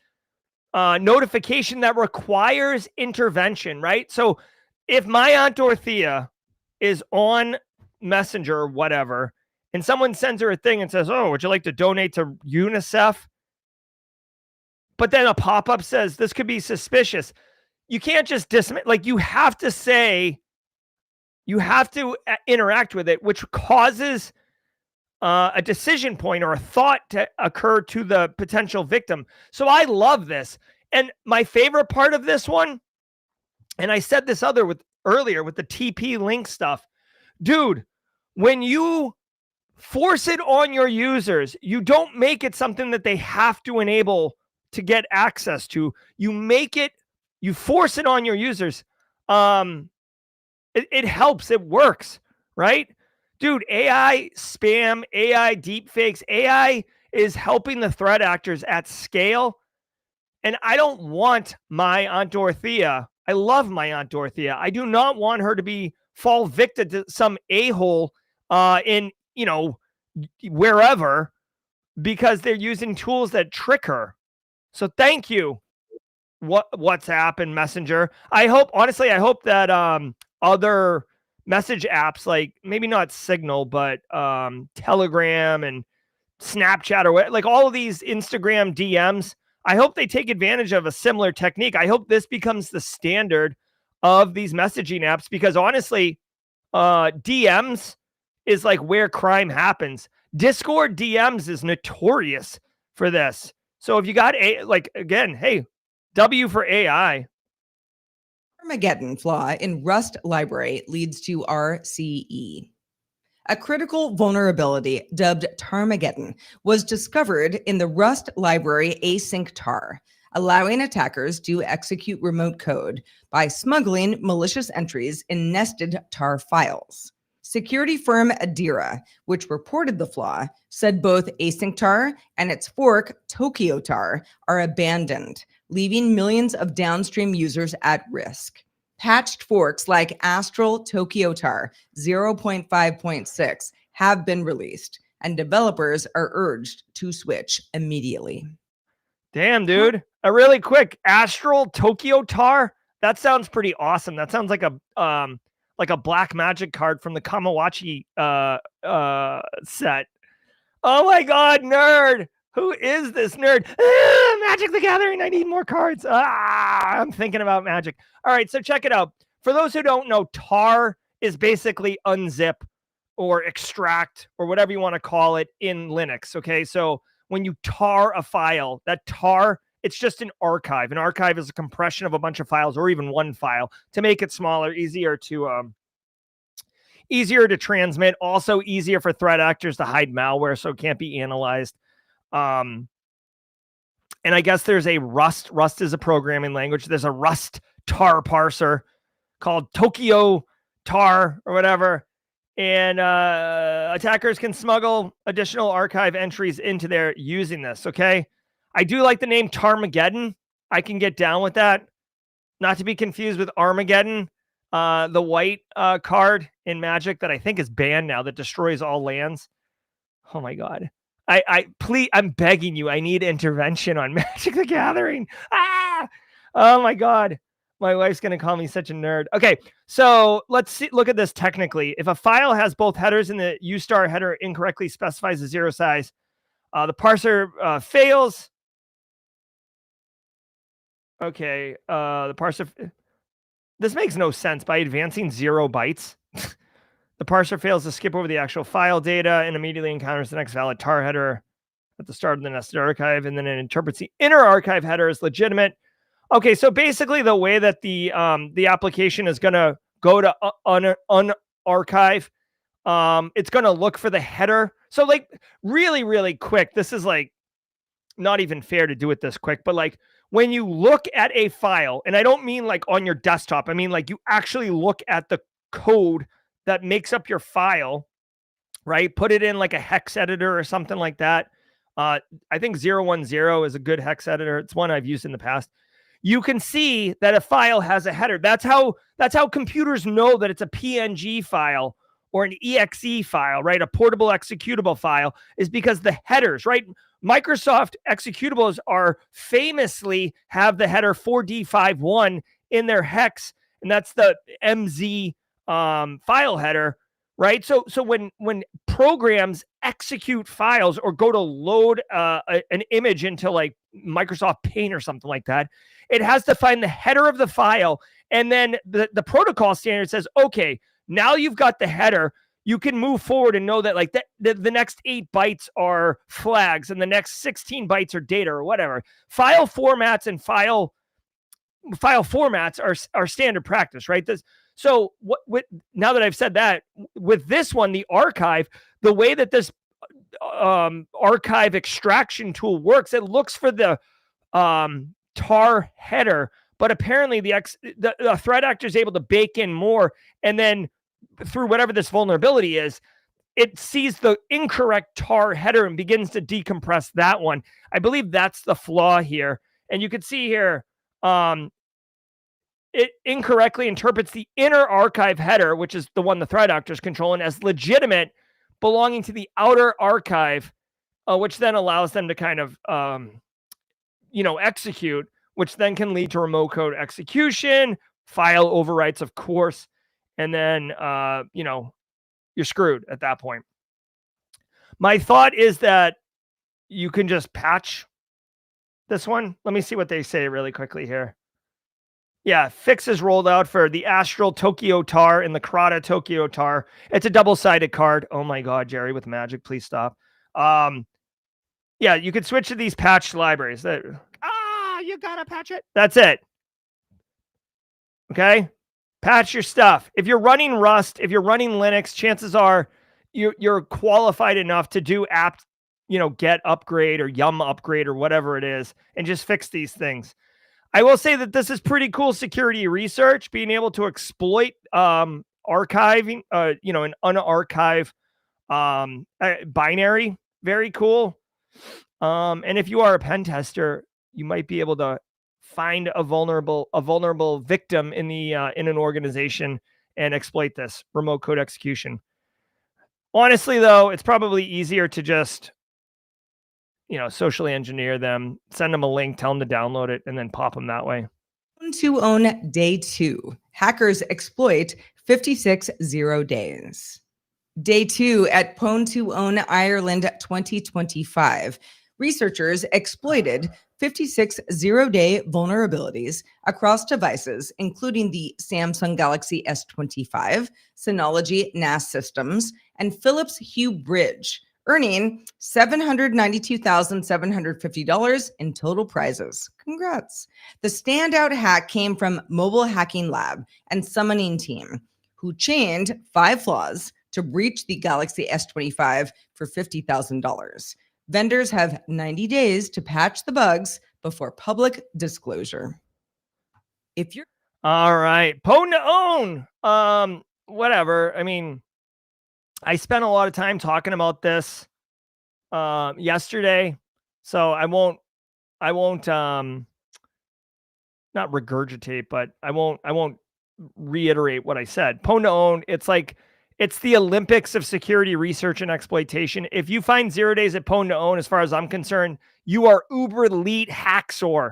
notification that requires intervention, right? So if my Aunt Dorothea is on Messenger or whatever, and someone sends her a thing and says, oh, would you like to donate to UNICEF? But then a pop-up says this could be suspicious. You can't just dismiss, like you have to say, you have to interact with it, which causes a decision point or a thought to occur to the potential victim. So I love this. And my favorite part of this one, and I said this earlier with the TP-Link stuff, dude, when you force it on your users, you don't make it something that they have to enable to get access to. You force it on your users. It helps. It works, right? Dude, AI spam, AI deepfakes, AI is helping the threat actors at scale. And I don't want my Aunt Dorothea. I love my Aunt Dorothea. I do not want her to fall victim to some a-hole in, wherever, because they're using tools that trick her. So thank you, WhatsApp and Messenger. I hope that other message apps, like maybe not Signal, but Telegram and Snapchat or like all of these Instagram DMs, I hope they take advantage of a similar technique. I hope this becomes the standard of these messaging apps, because honestly, DMs is like where crime happens. Discord DMs is notorious for this. So if you got hey, W for AI. Armageddon flaw in Rust library leads to RCE. A critical vulnerability dubbed Tarmageddon was discovered in the Rust library async tar, allowing attackers to execute remote code by smuggling malicious entries in nested tar files. Security firm Adira, which reported the flaw, said both async tar and its fork Tokyo tar are abandoned, leaving millions of downstream users at risk. Patched forks like Astral Tokyo Tar 0.5.6 have been released, and developers are urged to switch immediately. Damn, dude. A really quick Astral Tokyo Tar. That sounds pretty awesome. That sounds like a black magic card from the Kamawachi set. Oh my God, nerd. Who is this nerd? Magic the Gathering. I need more cards. I'm thinking about Magic. All right, so check it out. For those who don't know, tar is basically unzip or extract or whatever you want to call it in Linux. Okay, so when you tar a file, that tar, it's just an archive. An archive is a compression of a bunch of files or even one file to make it smaller, easier to transmit, also easier for threat actors to hide malware so it can't be analyzed. And I guess there's a Rust. Rust is a programming language. There's a Rust tar parser called Tokyo tar or whatever. And attackers can smuggle additional archive entries into there using this, okay? I do like the name Tarmageddon. I can get down with that. Not to be confused with Armageddon, the white card in Magic that I think is banned now that destroys all lands. Oh my God. Please, I'm begging you. I need intervention on Magic the Gathering. Ah! Oh my God. My wife's going to call me such a nerd. Okay, so let's look at this technically. If a file has both headers and the U* header incorrectly specifies a 0 size, the parser fails. Okay, the parser... This makes no sense. By advancing 0 bytes, the parser fails to skip over the actual file data and immediately encounters the next valid tar header at the start of the nested archive, and then it interprets the inner archive header as legitimate. Okay, so basically the way that the application is going to go to unarchive, it's going to look for the header. So like really, really quick, this is like not even fair to do it this quick, but like when you look at a file, and I don't mean like on your desktop, I mean like you actually look at the code that makes up your file, right? Put it in like a hex editor or something like that. I think 010 is a good hex editor. It's one I've used in the past. You can see that a file has a header. That's how computers know that it's a PNG file or an EXE file, right? A portable executable file is because the headers, right? Microsoft executables are famously have the header 4D51 in their hex, and that's the MZ file header, right? So when programs execute files or go to load an image into like Microsoft Paint or something like that, it has to find the header of the file, and then the protocol standard says, okay, now you've got the header, you can move forward and know that like the next 8 bytes are flags and the next 16 bytes are data or whatever. File formats and file formats are standard practice, right? So now that I've said that, with this one, the archive, the way that this archive extraction tool works, it looks for the tar header, but apparently the threat actor is able to bake in more, and then through whatever this vulnerability is, it sees the incorrect tar header and begins to decompress that one. I believe that's the flaw here. And you can see here, it incorrectly interprets the inner archive header, which is the one the threat actor is controlling, as legitimate, belonging to the outer archive, which then allows them to kind of, execute, which then can lead to remote code execution, file overwrites, of course, and then, you're screwed at that point. My thought is that you can just patch this one. Let me see what they say really quickly here. Yeah, fixes rolled out for the Astral Tokyo Tar and the Krata Tokyo Tar. It's a double-sided card. Oh my God, Jerry, with Magic, please stop. Yeah, you could switch to these patch libraries. You gotta patch it. That's it. Okay? Patch your stuff. If you're running Rust, if you're running Linux, chances are you're qualified enough to do apt, get upgrade or yum upgrade or whatever it is, and just fix these things. I will say that this is pretty cool security research, being able to exploit archiving, an unarchive binary. Very cool. And if you are a pen tester, you might be able to find a vulnerable victim in an organization and exploit this remote code execution. Honestly, though, it's probably easier to just socially engineer them, send them a link, tell them to download it, and then pop them that way. Pwn2Own Day 2. Hackers exploit 56 0 days. Day 2 at Pwn2Own Ireland 2025. Researchers exploited 56 zero-day vulnerabilities across devices, including the Samsung Galaxy S25, Synology NAS systems, and Philips Hue Bridge, earning $792,750 in total prizes. Congrats. The standout hack came from Mobile Hacking Lab and Summoning Team, who chained 5 flaws to breach the Galaxy S25 for $50,000. Vendors have 90 days to patch the bugs before public disclosure. If you're all right, Pwn2Own, whatever. I mean, I spent a lot of time talking about this yesterday, so I won't not regurgitate, but I won't reiterate what I said. Pwn2Own, it's the Olympics of security research and exploitation. If you find 0 days at Pwn2Own, as far as I'm concerned, you are uber elite hacksaw.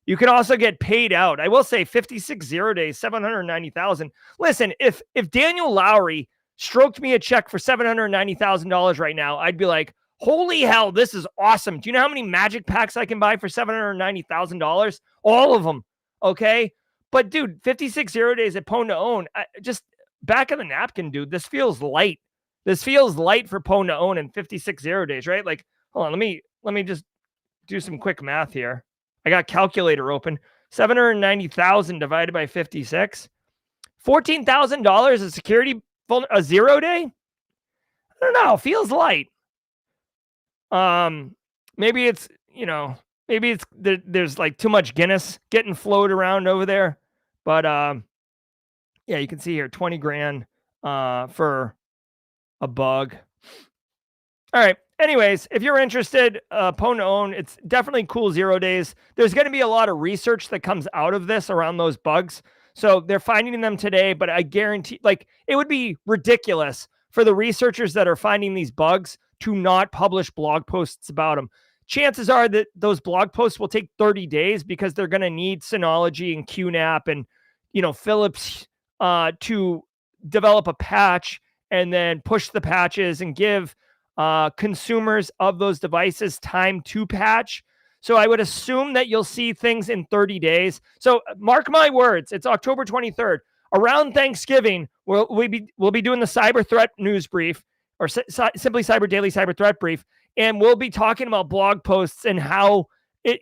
You can also get paid out. I will say 56 0 days, 790,000. Listen, if Daniel Lowry stroked me a check for $790,000 right now, I'd be like, holy hell, this is awesome. Do you know how many magic packs I can buy for $790,000? All of them. Okay. But dude, 56 0 days at Pwn2Own, just back of the napkin, dude. This feels light. This feels light for Pwn2Own in 56 0 days, right? Like, hold on, let me just do some quick math here. I got calculator open. 790,000 divided by 56. $14,000 of security, a 0 day? I don't know. Feels light. Maybe it's, there's like too much Guinness getting flowed around over there. But yeah, you can see here 20 grand for a bug. All right. Anyways, if you're interested, Pwn2Own, it's definitely cool 0 days. There's going to be a lot of research that comes out of this around those bugs. So they're finding them today, but I guarantee, it would be ridiculous for the researchers that are finding these bugs to not publish blog posts about them. Chances are that those blog posts will take 30 days because they're going to need Synology and QNAP and, Philips to develop a patch and then push the patches and give consumers of those devices time to patch. So I would assume that you'll see things in 30 days. So mark my words, it's October 23rd. Around Thanksgiving, we'll be doing the cyber threat news brief, or simply Cyber Daily Cyber Threat Brief, and we'll be talking about blog posts and how it,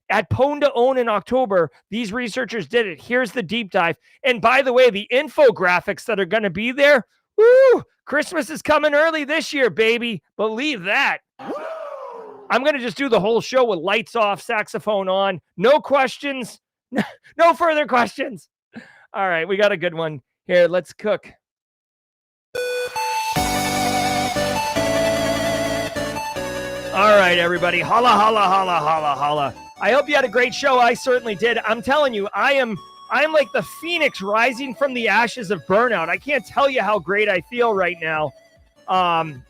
at Pwn2Own in October, these researchers did it. Here's the deep dive. And by the way, the infographics that are going to be there, woo, Christmas is coming early this year, baby. Believe that. I'm going to just do the whole show with lights off, saxophone on. No questions. No further questions. All right, we got a good one here. Let's cook. All right, everybody. Holla, holla, holla, holla, holla. I hope you had a great show. I certainly did. I'm telling you, I'm like the phoenix rising from the ashes of burnout. I can't tell you how great I feel right now. God,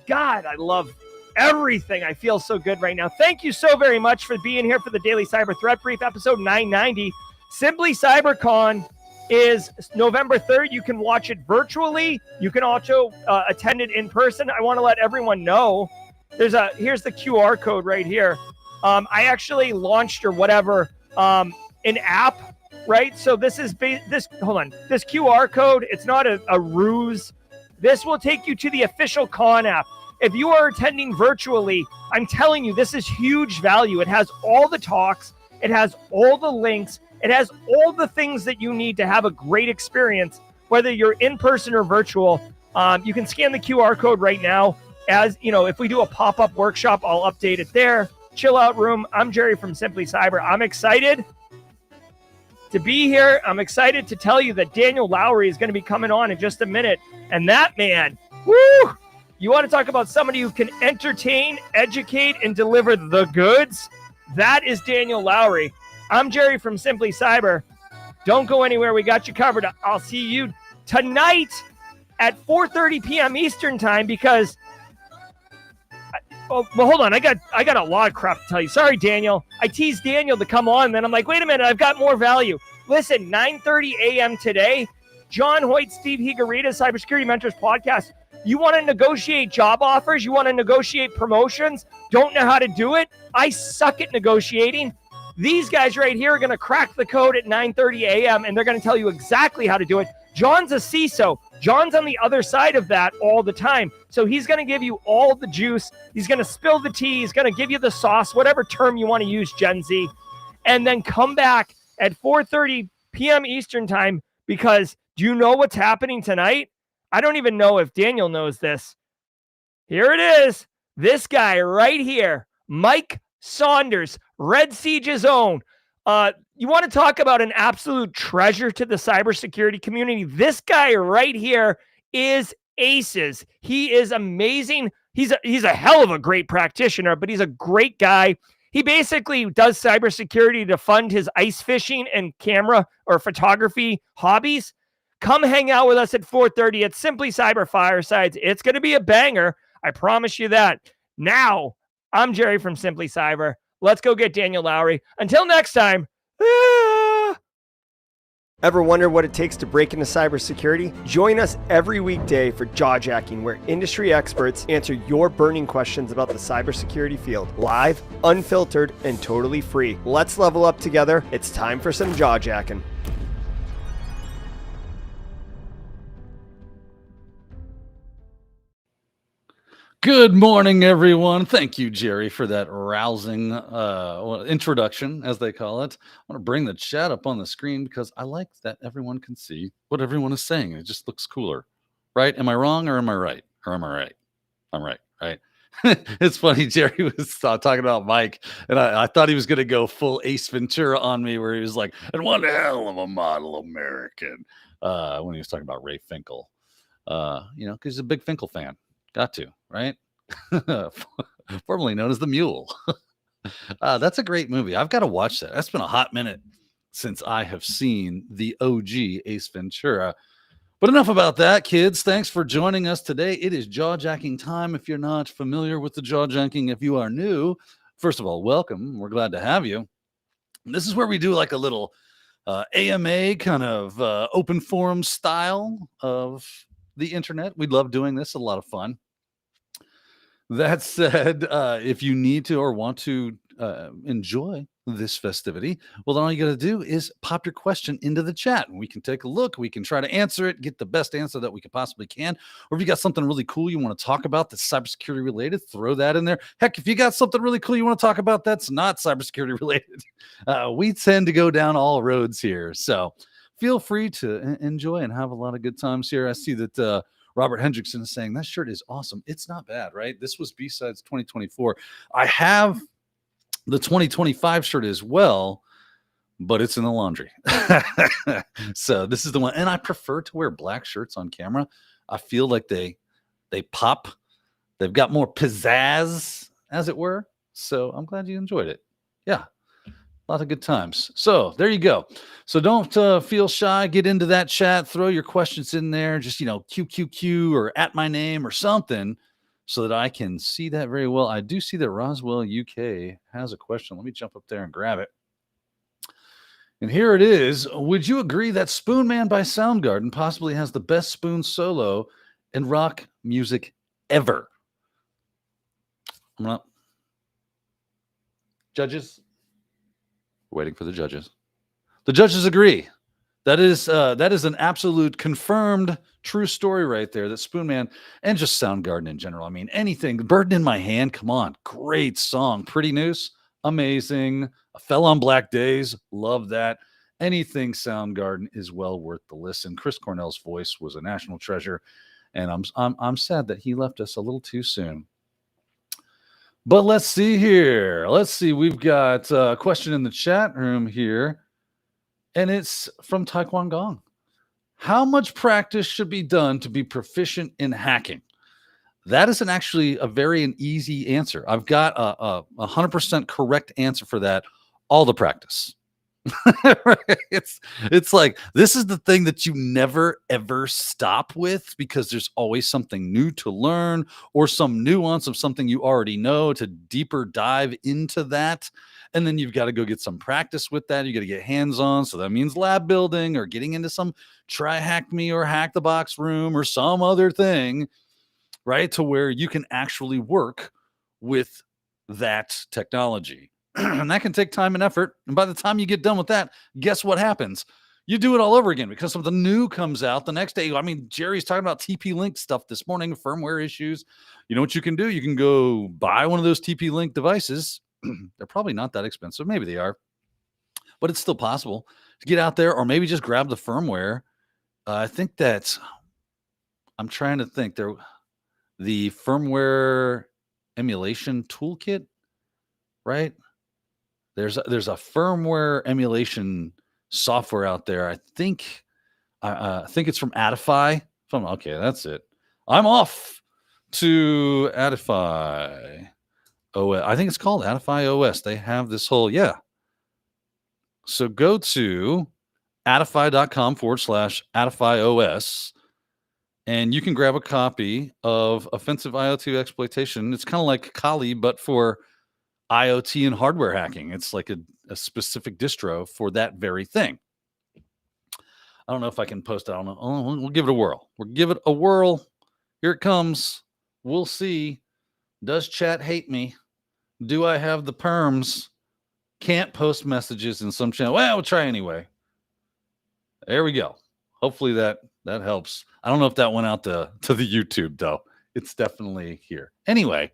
I love everything. I feel so good right now. Thank you so very much for being here for the Daily Cyber Threat Brief, episode 990. Simply Cybercon is November 3rd. You can watch it virtually. You can also attend it in person. I want to let everyone know here's the QR code right here. I actually launched or whatever an app, right? So this is this QR code. It's not a ruse. This will take you to the official con app. If you are attending virtually, I'm telling you, this is huge value. It has all the talks. It has all the links. It has all the things that you need to have a great experience, whether you're in person or virtual. You can scan the QR code right now. As you know, if we do a pop-up workshop, I'll update it there. Chill out room. I'm Jerry from Simply Cyber. I'm excited to be here. I'm excited to tell you that Daniel Lowry is going to be coming on in just a minute. And that man, woo! You want to talk about somebody who can entertain, educate, and deliver the goods? That is Daniel Lowry. I'm Jerry from Simply Cyber. Don't go anywhere. We got you covered. I'll see you tonight at 4:30 p.m. Eastern time because... well, hold on. I got a lot of crap to tell you. Sorry, Daniel. I teased Daniel to come on. Then I'm like, wait a minute. I've got more value. Listen, 9:30 a.m. today, John Hoyt, Steve Higarita, Cybersecurity Mentors podcast. You want to negotiate job offers? You want to negotiate promotions? Don't know how to do it? I suck at negotiating. These guys right here are going to crack the code at 9:30 a.m. and they're going to tell you exactly how to do it. John's a CISO. John's on the other side of that all the time. So he's going to give you all the juice. He's going to spill the tea. He's going to give you the sauce, whatever term you want to use, Gen Z. And then come back at 4:30 p.m. Eastern time, because do you know what's happening tonight? I don't even know if Daniel knows this. Here it is. This guy right here, Mike Saunders, Red Siege's own. You want to talk about an absolute treasure to the cybersecurity community? This guy right here is aces. He is amazing. He's a hell of a great practitioner, but he's a great guy. He basically does cybersecurity to fund his ice fishing and camera or photography hobbies. Come hang out with us at 4:30 at Simply Cyber Firesides. It's going to be a banger. I promise you that. Now, I'm Jerry from Simply Cyber. Let's go get Daniel Lowry. Until next time. Ever wonder what it takes to break into cybersecurity? Join us every weekday for Jawjacking, where industry experts answer your burning questions about the cybersecurity field. Live, unfiltered, and totally free. Let's level up together. It's time for some Jawjacking. Good morning, everyone. Thank you, Jerry, for that rousing introduction, as they call it. I want to bring the chat up on the screen because I like that everyone can see what everyone is saying. It just looks cooler, right? Am I wrong or am I right? Or am I right? I'm right, right? It's funny, Jerry was talking about Mike, and I thought he was going to go full Ace Ventura on me, where he was like, and one hell of a model American, when he was talking about Ray Finkel, because he's a big Finkel fan. Got to, right? Formerly known as the Mule. That's a great movie. I've got to watch that. That's been a hot minute since I have seen the OG Ace Ventura. But enough about that, kids. Thanks for joining us today. It is Jawjacking time. If you're not familiar with the Jawjacking, if you are new, first of all, welcome. We're glad to have you. This is where we do like a little AMA kind of open forum style of the internet. We love doing this. A lot of fun. That said, if you need to or want to enjoy this festivity, well, then all you got to do is pop your question into the chat, and we can take a look. We can try to answer it, get the best answer that we could possibly can. Or if you got something really cool you want to talk about that's cybersecurity related, throw that in there. Heck, if you got something really cool you want to talk about that's not cybersecurity related, we tend to go down all roads here. So feel free to enjoy and have a lot of good times here. I see that Robert Hendrickson is saying that shirt is awesome. It's not bad, right? This was B-Sides 2024. I have the 2025 shirt as well, but it's in the laundry. So this is the one. And I prefer to wear black shirts on camera. I feel like they pop. They've got more pizzazz, as it were. So I'm glad you enjoyed it. Yeah. A lot of good times. So there you go. So don't feel shy. Get into that chat. Throw your questions in there. Just, QQQ or at my name or something so that I can see that very well. I do see that Roswell UK has a question. Let me jump up there and grab it. And here it is. Would you agree that Spoon Man by Soundgarden possibly has the best spoon solo in rock music ever? I'm not. Judges? Waiting for the judges. The judges agree. That is an absolute confirmed true story right there. That Spoonman and just Soundgarden in general. I mean, anything. Burden in My Hand. Come on, great song. Pretty Noose, amazing. I Fell on Black Days, love that. Anything Soundgarden is well worth the listen. Chris Cornell's voice was a national treasure, and I'm sad that he left us a little too soon. But let's see here. Let's see. We've got a question in the chat room here, and it's from Taekwon Gong. How much practice should be done to be proficient in hacking? That isn't actually a very easy answer. I've got a 100% correct answer for that. All the practice. It's like, this is the thing that you never ever stop with, because there's always something new to learn or some nuance of something you already know to deeper dive into that. And then you've got to go get some practice with that. You got to get hands-on. So that means lab building or getting into some try hack me or hack the box room or some other thing, right? To where you can actually work with that technology. And that can take time and effort. And by the time you get done with that, guess what happens? you do it all over again because something new comes out the next day. I mean, Jerry's talking about TP-Link stuff this morning, firmware issues. You know what you can do? You can go buy one of those TP-Link devices. They're probably not that expensive. Maybe they are, but it's still possible to get out there, or maybe just grab the firmware. I think that's, I'm trying to think there, the firmware emulation toolkit, right? There's a firmware emulation software out there. I think it's from Adify. Okay, that's it. I'm off to Adify OS. I think it's called Adify OS. They have this whole, So go to adify.com/Adify OS, and you can grab a copy of Offensive IoT Exploitation. It's kind of like Kali, but for IoT and hardware hacking. It's like a specific distro for that very thing. I don't know if I can post it. I don't know. We'll give it a whirl. We'll give it a whirl. Here it comes. We'll see. Does chat hate me? Do I have the perms? Can't post messages in some channel. Well, we'll try anyway. There we go. Hopefully that helps. I don't know if that went out to the YouTube, though. It's definitely here. Anyway,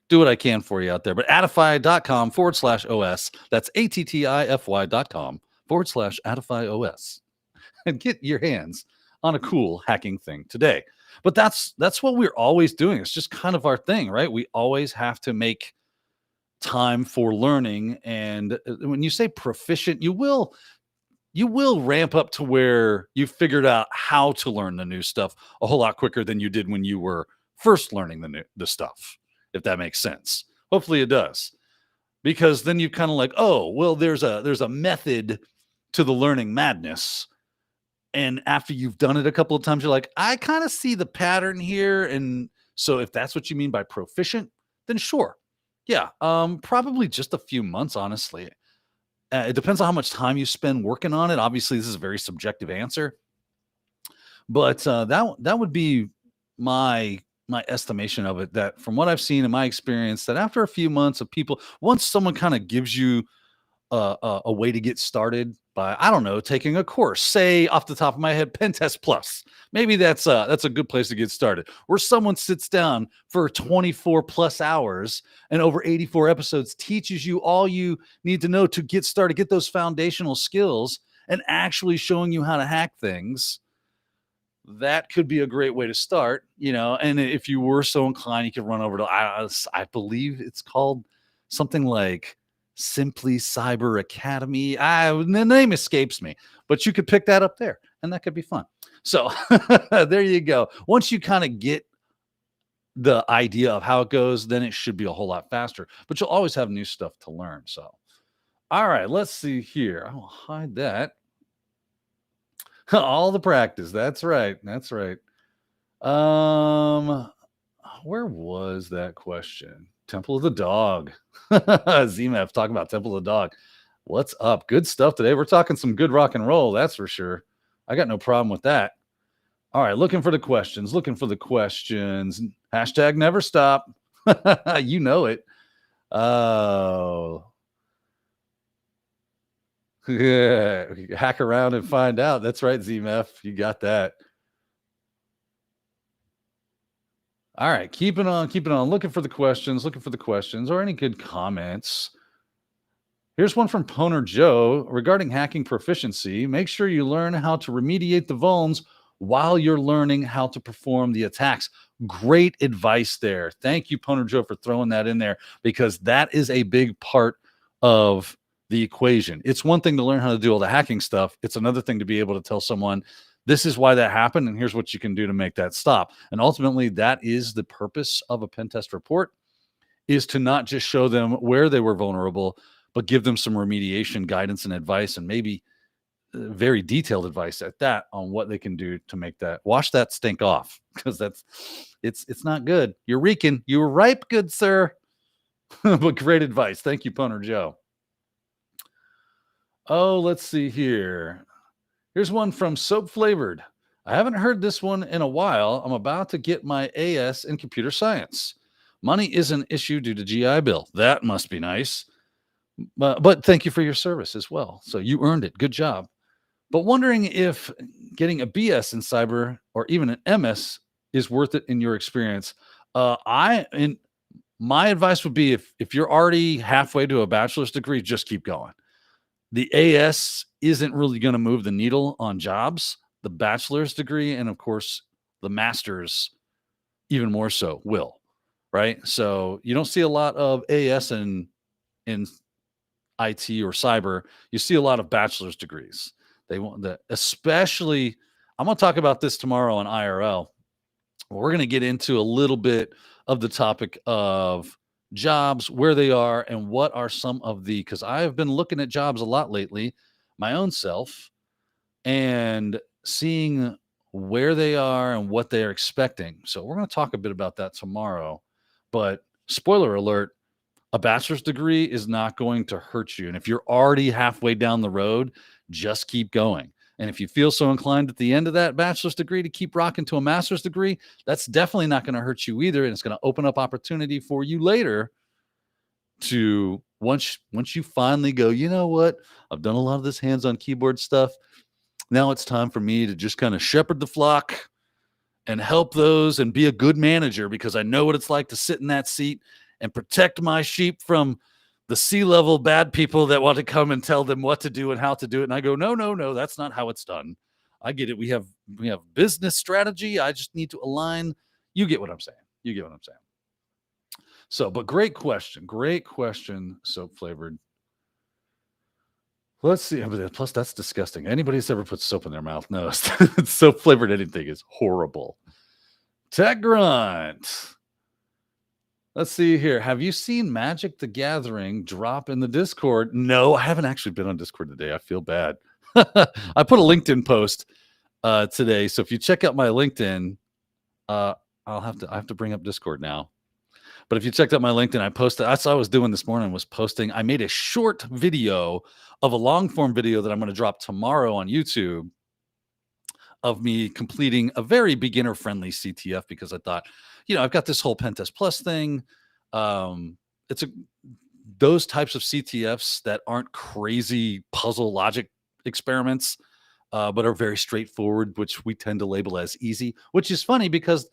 do what I can for you out there. But adify.com/OS. That's ATTIFY.com/Adify OS. And get your hands on a cool hacking thing today. But that's what we're always doing. It's just kind of our thing, right? We always have to make time for learning. And when you say proficient, you will ramp up to where you figured out how to learn the new stuff a whole lot quicker than you did when you were first learning the stuff, if that makes sense. Hopefully it does. Because then you kind of like, oh, well, there's a method to the learning madness. And after you've done it a couple of times, you're like, I kind of see the pattern here. And so if that's what you mean by proficient, then sure. Yeah, probably just a few months, honestly. It depends on how much time you spend working on it. Obviously, this is a very subjective answer. But that would be my estimation of it, that from what I've seen in my experience, that after a few months of people, once someone kind of gives you a way to get started by, I don't know, taking a course, say off the top of my head, Pentest Plus. Maybe that's a good place to get started, where someone sits down for 24 plus hours and over 84 episodes teaches you all you need to know to get started, get those foundational skills, and actually showing you how to hack things. That could be a great way to start, and if you were so inclined, you could run over to, I believe it's called something like Simply Cyber Academy. The name escapes me, but you could pick that up there, and that could be fun. So there you go. Once you kind of get the idea of how it goes, then it should be a whole lot faster, but you'll always have new stuff to learn. So, all right, let's see here. I will hide that. All the practice. That's right. Where was that question? Temple of the Dog. ZMF talking about Temple of the Dog. What's up? Good stuff today. We're talking some good rock and roll, that's for sure. I got no problem with that. All right, looking for the questions. Hashtag never stop. You know it. Oh. Yeah. Hack around and find out. That's right, ZMF. You got that. All right, keep it on. Looking for the questions, or any good comments. Here's one from Poner Joe regarding hacking proficiency. Make sure you learn how to remediate the vulns while you're learning how to perform the attacks. Great advice there. Thank you, Poner Joe, for throwing that in there, because that is a big part of the equation. It's one thing to learn how to do all the hacking stuff. It's another thing to be able to tell someone, this is why that happened, and here's what you can do to make that stop. And ultimately, that is the purpose of a pen test report, is to not just show them where they were vulnerable, but give them some remediation guidance and advice, and maybe very detailed advice at that on what they can do to make that, wash that stink off, because it's not good. You're reeking. You were ripe, good sir. But great advice. Thank you, Poner Joe. Oh, let's see here. Here's one from Soap Flavored. I haven't heard this one in a while. I'm about to get my AS in computer science. Money is an issue due to GI Bill. That must be nice. But thank you for your service as well. So you earned it. Good job. but wondering if getting a BS in cyber or even an MS is worth it in your experience. My advice would be if you're already halfway to a bachelor's degree, just keep going. The AS isn't really going to move the needle on jobs. The bachelor's degree and, of course, the master's even more so will, right? So you don't see a lot of AS in IT or cyber. You see a lot of bachelor's degrees. They want that, especially. I'm going to talk about this tomorrow on IRL. We're going to get into a little bit of the topic of jobs, where they are, and what are some of the, because I have been looking at jobs a lot lately, my own self, and seeing where they are and what they're expecting. So we're going to talk a bit about that tomorrow. But spoiler alert, a bachelor's degree is not going to hurt you. And if you're already halfway down the road, just keep going. And if you feel so inclined at the end of that bachelor's degree to keep rocking to a master's degree, that's definitely not going to hurt you either. And it's going to open up opportunity for you later to, once you finally go, you know what, I've done a lot of this hands-on keyboard stuff. Now it's time for me to just kind of shepherd the flock and help those and be a good manager, because I know what it's like to sit in that seat and protect my sheep from the C-level bad people that want to come and tell them what to do and how to do it. And I go, no, that's not how it's done. I get it. We have business strategy. I just need to align. You get what I'm saying. So, but great question. Soap flavored. Let's see. Plus, that's disgusting. Anybody who's ever put soap in their mouth knows soap flavored anything is horrible. Tech Grunt. Let's see here. Have you seen Magic the Gathering drop in the Discord? No, I haven't actually been on Discord today. I feel bad. I put a LinkedIn post today. So if you check out my LinkedIn, I have to bring up Discord now. But if you checked out my LinkedIn, I posted, that's what I was doing this morning, was posting. I made a short video of a long form video that I'm going to drop tomorrow on YouTube of me completing a very beginner friendly CTF, because I thought, I've got this whole Pentest Plus thing. Those types of CTFs that aren't crazy puzzle logic experiments, but are very straightforward, which we tend to label as easy, which is funny because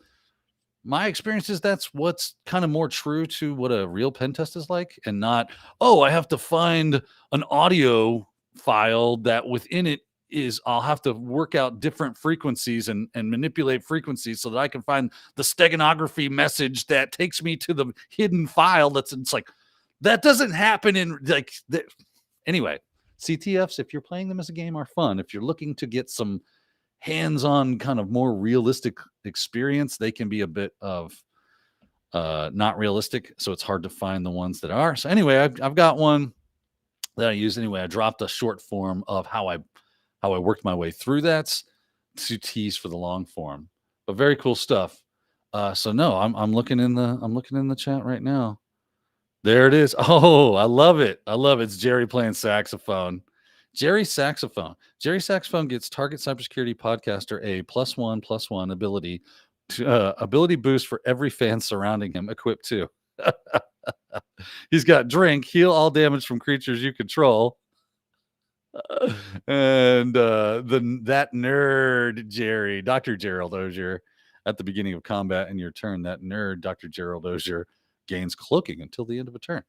my experience is that's what's kind of more true to what a real pen test is like, and not, I have to find an audio file that within it is I'll have to work out different frequencies and manipulate frequencies so that I can find the steganography message that takes me to the hidden file. It's like, that doesn't happen in anyway, CTFs, if you're playing them as a game, are fun. If you're looking to get some hands-on kind of more realistic experience, they can be a bit of not realistic. So it's hard to find the ones that are. So anyway, I've got one that I use anyway. I dropped a short form of how I worked my way through that to tease for the long form, but very cool stuff. So no, I'm looking in the chat right now. There it is. Oh, I love it. It's Jerry playing saxophone. Jerry Saxophone gets Target Cybersecurity Podcaster a +1/+1 ability boost for every fan surrounding him, equipped too. He's got drink, heal all damage from creatures you control. And that nerd Jerry, Dr. Gerald Auger, at the beginning of combat in your turn, that nerd Dr. Gerald Auger gains cloaking until the end of a turn.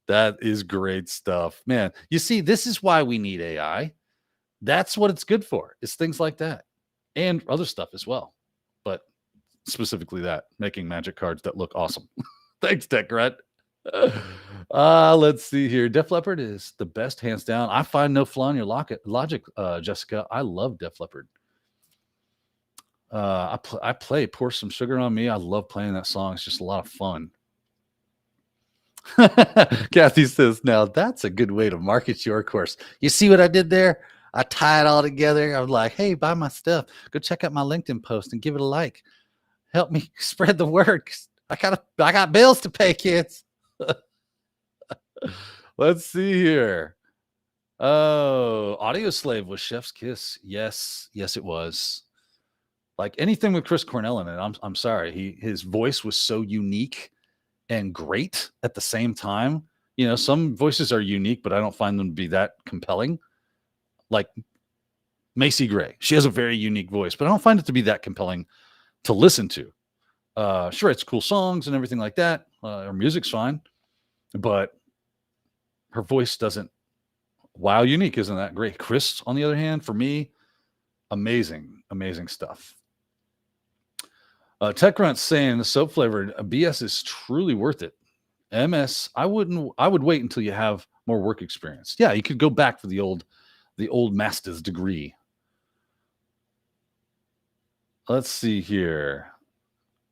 That is great stuff, man. You see, this is why we need AI. That's what it's good for. It's things like that and other stuff as well, but specifically that, making magic cards that look awesome. Thanks, Tech Grunt. Let's see here. Def Leppard is the best, hands down. I find no flaw in your logic, Jessica. I love Def Leppard. I play Pour Some Sugar on Me. I love playing that song. It's just a lot of fun. Kathy says, now that's a good way to market your course. You see what I did there? I tie it all together. I was like, hey, buy my stuff. Go check out my LinkedIn post and give it a like. Help me spread the word. I got bills to pay, kids. Let's see here. Oh, Audio Slave was Chef's Kiss. Yes, it was. Like anything with Chris Cornell in it. I'm sorry. His voice was so unique and great at the same time. Some voices are unique, but I don't find them to be that compelling. Like Macy Gray. She has a very unique voice, but I don't find it to be that compelling to listen to. Sure, it's cool songs and everything like that. Her music's fine, but her voice doesn't. Wow, unique, isn't that great? Chris, on the other hand, for me, amazing stuff. TechGrunt's saying the soap flavored BS is truly worth it. MS, I would wait until you have more work experience. Yeah, you could go back for the old master's degree. Let's see here.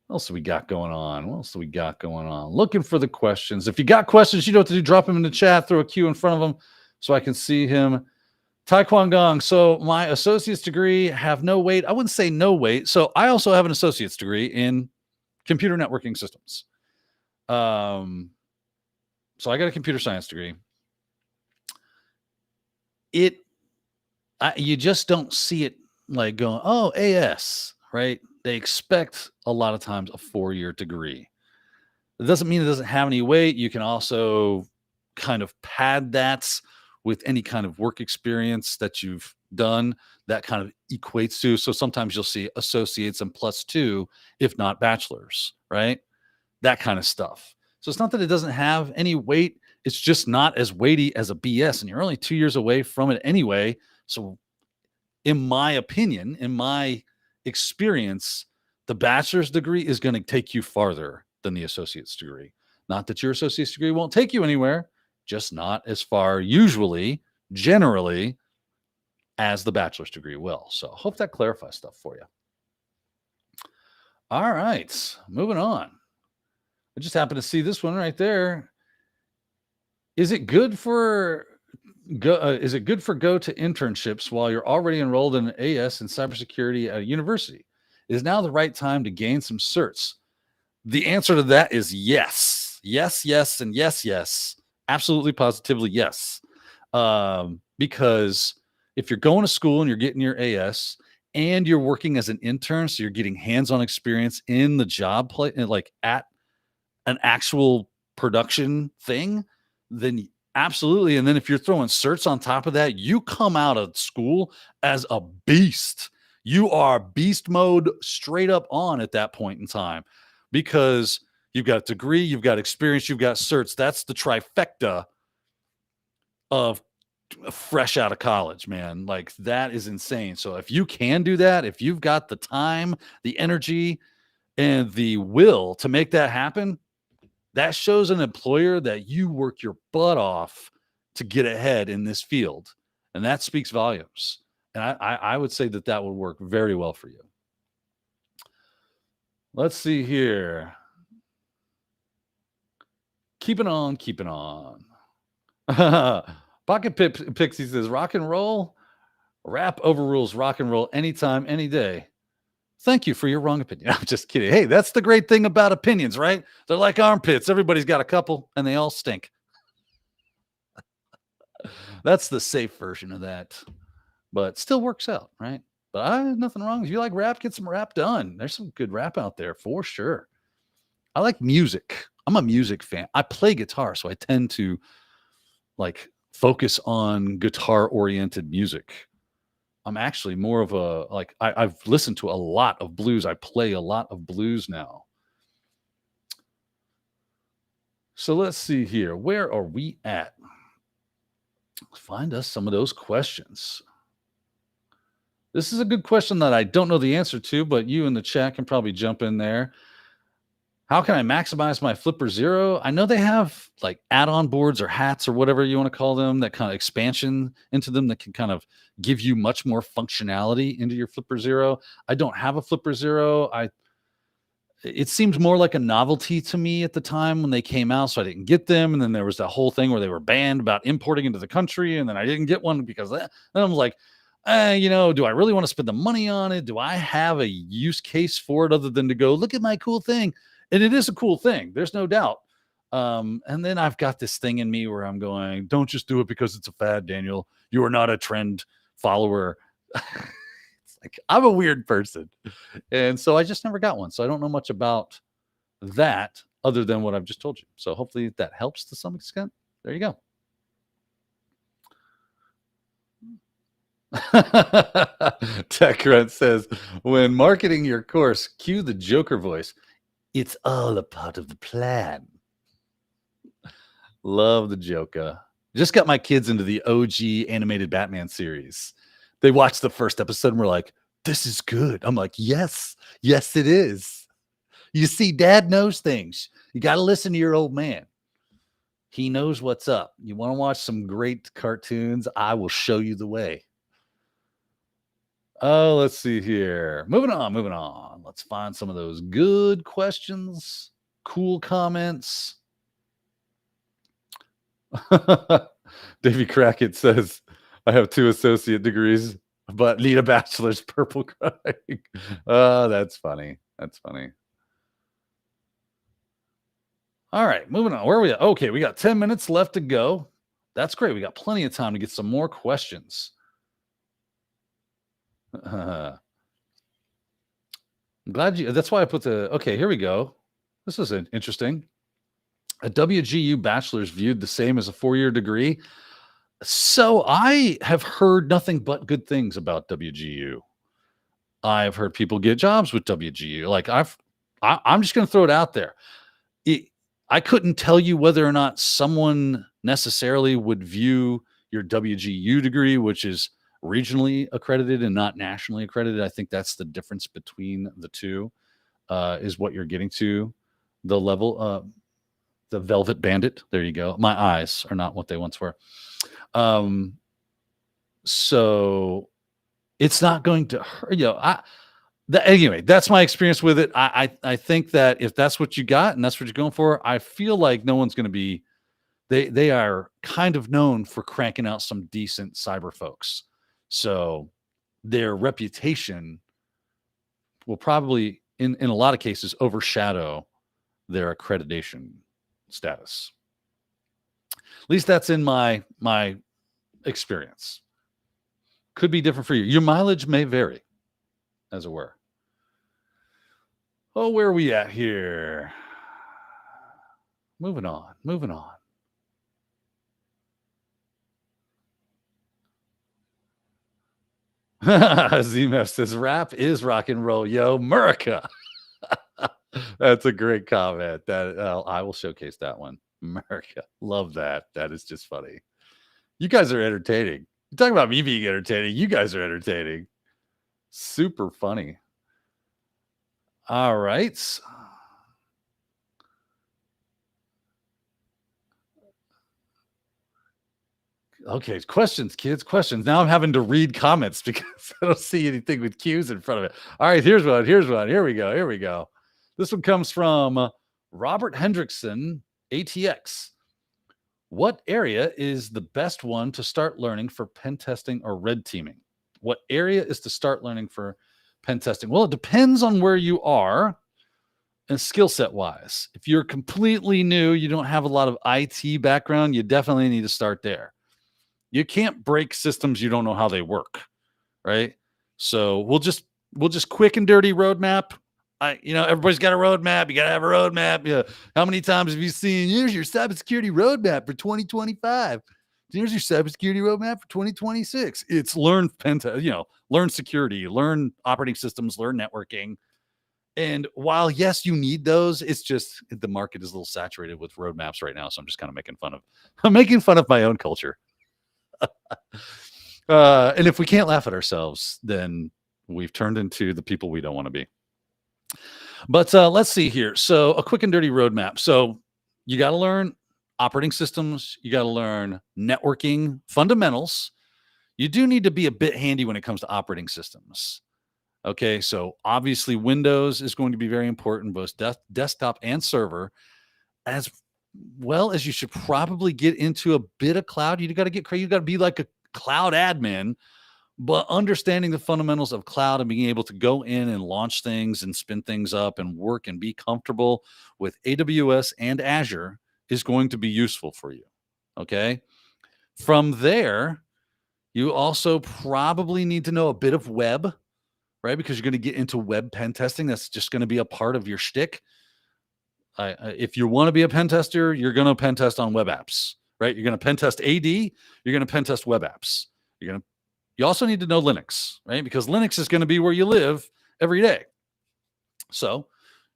What else do we got going on? Looking for the questions. If you got questions, you know what to do. Drop them in the chat. Throw a Q in front of them so I can see him. Taekwon Gong. So my associate's degree have no weight. I wouldn't say no weight. So I also have an associate's degree in computer networking systems. So I got a computer science degree. You just don't see it like going, oh, AS, right? They expect a lot of times a 4-year degree. It doesn't mean it doesn't have any weight. You can also kind of pad that with any kind of work experience that you've done that kind of equates to. So sometimes you'll see associates and +2, if not bachelors, right? That kind of stuff. So it's not that it doesn't have any weight. It's just not as weighty as a BS, and you're only 2 years away from it anyway. So in my opinion, in my experience, the bachelor's degree is going to take you farther than the associate's degree. Not that your associate's degree won't take you anywhere, just not as far usually, generally, as the bachelor's degree will. So hope that clarifies stuff for you. All right, moving on. I just happened to see this one right there. Is it good for go to internships while you're already enrolled in an AS in cybersecurity at a university? Is now the right time to gain some certs? The answer to that is yes. Yes, and yes. Absolutely, positively, yes. Because if you're going to school and you're getting your AS and you're working as an intern, so you're getting hands-on experience in the job like at an actual production thing, then absolutely. And then if you're throwing certs on top of that, you come out of school as a beast. You are beast mode straight up on at that point in time, because you've got a degree, you've got experience, you've got certs. That's the trifecta of fresh out of college, man. Like, that is insane. So if you can do that, if you've got the time, the energy, and the will to make that happen, that shows an employer that you work your butt off to get ahead in this field. And that speaks volumes. And I would say that would work very well for you. Let's see here. Keeping on. Pocket Pixie says, rock and roll. Rap overrules rock and roll anytime, any day. Thank you for your wrong opinion. I'm just kidding. Hey, that's the great thing about opinions, right? They're like armpits. Everybody's got a couple and they all stink. That's the safe version of that. But still works out, right? But nothing wrong. If you like rap, get some rap done. There's some good rap out there for sure. I like music. I'm a music fan. I play guitar, so I tend to like focus on guitar-oriented music. I'm actually more of a, I've listened to a lot of blues. I play a lot of blues now. So let's see here. Where are we at? Find us some of those questions. This is a good question that I don't know the answer to, but you in the chat can probably jump in there. How can I maximize my Flipper Zero? I know they have like add-on boards or hats or whatever you want to call them, that kind of expansion into them that can kind of give you much more functionality into your Flipper Zero. I don't have a Flipper Zero. It seemed more like a novelty to me at the time when they came out, so I didn't get them. And then there was that whole thing where they were banned about importing into the country, and then I didn't get one because then I was like, do I really want to spend the money on it? Do I have a use case for it other than to go, look at my cool thing? And it is a cool thing. There's no doubt. And then I've got this thing in me where I'm going, don't just do it because it's a fad, Daniel. You are not a trend follower. It's like, I'm a weird person. And so I just never got one. So I don't know much about that other than what I've just told you. So hopefully that helps to some extent. There you go. TechRent says, when marketing your course, cue the Joker voice. It's all a part of the plan. Love the Joker. Just got my kids into the OG animated Batman series. They watched the first episode and were like, this is good. I'm like, yes, it is. You see, Dad knows things. You got to listen to your old man. He knows what's up. You want to watch some great cartoons? I will show you the way. Oh, let's see here. Moving on. Let's find some of those good questions, cool comments. Davey Crackett says, I have 2 associate degrees, but need a bachelor's. Purple crying. Oh, that's funny. All right, moving on. Where are we at? Okay, we got 10 minutes left to go. That's great. We got plenty of time to get some more questions. I'm glad you, that's why I put the, okay, here we go. This is interesting. A WGU bachelor's viewed the same as a 4-year degree. So I have heard nothing but good things about WGU. I've heard people get jobs with WGU. Like I'm just going to throw it out there. I couldn't tell you whether or not someone necessarily would view your WGU degree, which is regionally accredited and not nationally accredited. I think that's the difference between the two, is what you're getting to. The level, the Velvet Bandit. There you go. My eyes are not what they once were. So it's not going to hurt. Anyway, that's my experience with it. I think that if that's what you got and that's what you're going for, I feel like no one's going to be, they are kind of known for cranking out some decent cyber folks. So their reputation will probably, in a lot of cases, overshadow their accreditation status. At least that's in my experience. Could be different for you. Your mileage may vary, as it were. Oh, where are we at here? Moving on. ZMF says, rap is rock and roll, yo, America. That's a great comment. That I will showcase that one. America. Love that. That is just funny. You guys are entertaining. You're talking about me being entertaining. You guys are entertaining. Super funny. All right. Okay, questions, kids, questions. Now I'm having to read comments because I don't see anything with Q's in front of it. All right, here's one. Here we go. This one comes from Robert Hendrickson, ATX. What area is the best one to start learning for pen testing or red teaming? What area is to start learning for pen testing? Well, it depends on where you are and skill set wise. If you're completely new, you don't have a lot of IT background, you definitely need to start there. You can't break systems you don't know how they work, right? So we'll just quick and dirty roadmap. Everybody's got a roadmap. You got to have a roadmap. Yeah. How many times have you seen, here's your cybersecurity roadmap for 2025. Here's your cybersecurity roadmap for 2026. It's learn learn security, learn operating systems, learn networking. And while, yes, you need those, it's just the market is a little saturated with roadmaps right now. So I'm just kind of making fun of my own culture. And if we can't laugh at ourselves, then we've turned into the people we don't want to be. But let's see here. So a quick and dirty roadmap. So you got to learn operating systems. You got to learn networking fundamentals. You do need to be a bit handy when it comes to operating systems. Okay, so obviously Windows is going to be very important, both desktop and server, as well as you should probably get into a bit of cloud. You got to be like a cloud admin, but understanding the fundamentals of cloud and being able to go in and launch things and spin things up and work and be comfortable with AWS and Azure is going to be useful for you. Okay. From there, you also probably need to know a bit of web, right? Because you're going to get into web pen testing. That's just going to be a part of your shtick. If you want to be a pen tester, you're going to pen test on web apps, right? You're going to pen test AD. You're going to pen test web apps. You're going to You also need to know Linux, right? Because Linux is going to be where you live every day. So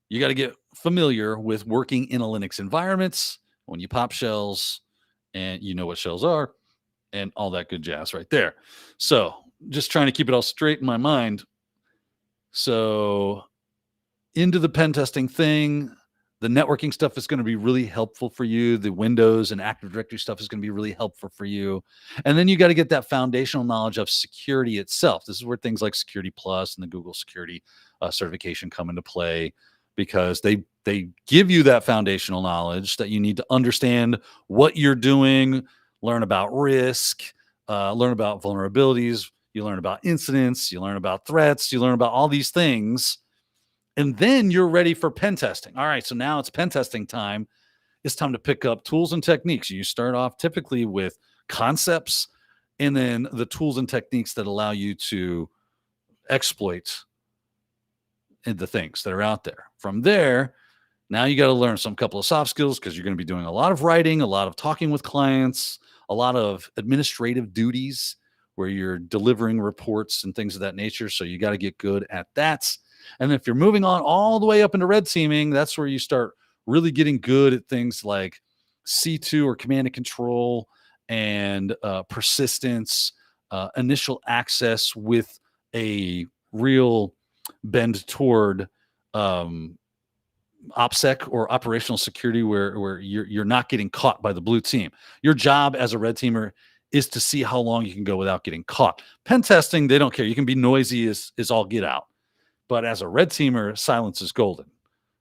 you got to get familiar with working in a Linux environment when you pop shells, and you know what shells are and all that good jazz right there. So just trying to keep it all straight in my mind. So into the pen testing thing, the networking stuff is going to be really helpful for you. The Windows and Active Directory stuff is going to be really helpful for you. And then you got to get that foundational knowledge of security itself. This is where things like Security Plus and the Google Security certification come into play, because they give you that foundational knowledge that you need to understand what you're doing, learn about risk, learn about vulnerabilities, you learn about incidents, you learn about threats, you learn about all these things. And then you're ready for pen testing. All right, so now it's pen testing time. It's time to pick up tools and techniques. You start off typically with concepts, and then the tools and techniques that allow you to exploit the things that are out there. From there, now you got to learn some couple of soft skills, because you're going to be doing a lot of writing, a lot of talking with clients, a lot of administrative duties where you're delivering reports and things of that nature. So you got to get good at that. And if you're moving on all the way up into red teaming, that's where you start really getting good at things like C2 or command and control, and persistence, initial access with a real bend toward OPSEC or operational security, where you're not getting caught by the blue team. Your job as a red teamer is to see how long you can go without getting caught. Pen testing, they don't care. You can be noisy as all get out. But as a red teamer, silence is golden,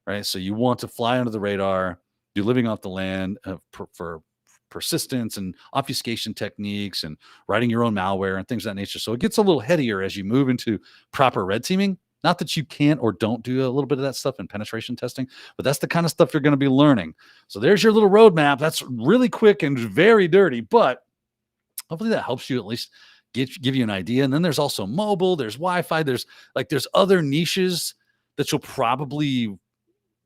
right? So you want to fly under the radar, do living off the land for persistence and obfuscation techniques, and writing your own malware and things of that nature. So it gets a little headier as you move into proper red teaming. Not that you can't or don't do a little bit of that stuff in penetration testing, but that's the kind of stuff you're going to be learning. So there's your little roadmap. That's really quick and very dirty, but hopefully that helps you at least give you an idea. And then there's also mobile, there's Wi-Fi, there's other niches that you'll probably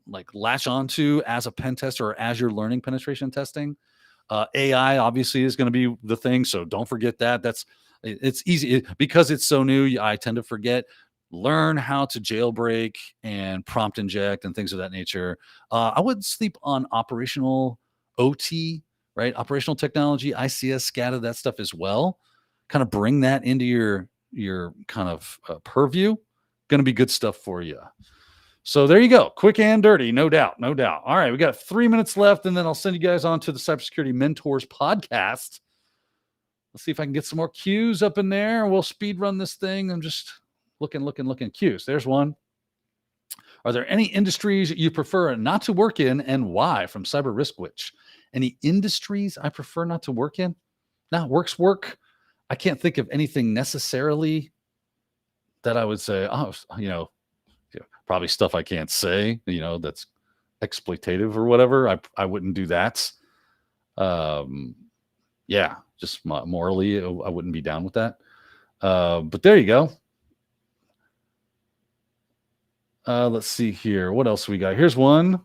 like latch onto as a pen tester or as you're learning penetration testing. AI obviously is going to be the thing, so don't forget that. It's easy because it's so new. I tend to forget. Learn how to jailbreak and prompt inject and things of that nature. I wouldn't sleep on operational OT, right? Operational technology, ICS, SCADA, that stuff as well. Kind of bring that into your kind of purview. Going to be good stuff for you. So there you go. Quick and dirty, no doubt, no doubt. All right, we got 3 minutes left, and then I'll send you guys on to the Cybersecurity Mentors podcast. Let's see if I can get some more cues up in there. We'll speed run this thing. I'm just looking. Cues. There's one. Are there any industries you prefer not to work in, and why? From Cyber Risk Witch. Any industries I prefer not to work in? Now, work. I can't think of anything necessarily that I would say, probably stuff I can't say, that's exploitative or whatever. I wouldn't do that. Just morally, I wouldn't be down with that. But there you go. Let's see here. What else we got? Here's one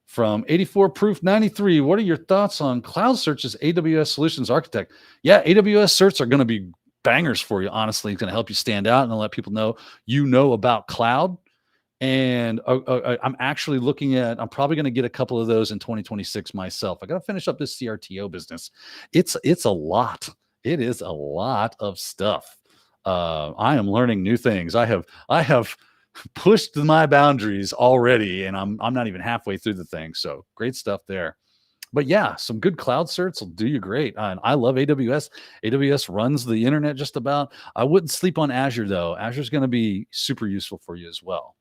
from 84 Proof 93. What are your thoughts on Cloud Search's AWS Solutions Architect? Yeah, AWS certs are going to be bangers for you. Honestly, it's going to help you stand out and let people know about cloud. And I'm actually I'm probably going to get a couple of those in 2026 myself. I got to finish up this CRTO business. It's a lot. It is a lot of stuff. I am learning new things. I have pushed my boundaries already, and I'm not even halfway through the thing. So great stuff there. But yeah, some good cloud certs will do you great. And I love AWS. AWS runs the internet just about. I wouldn't sleep on Azure though. Azure's going to be super useful for you as well.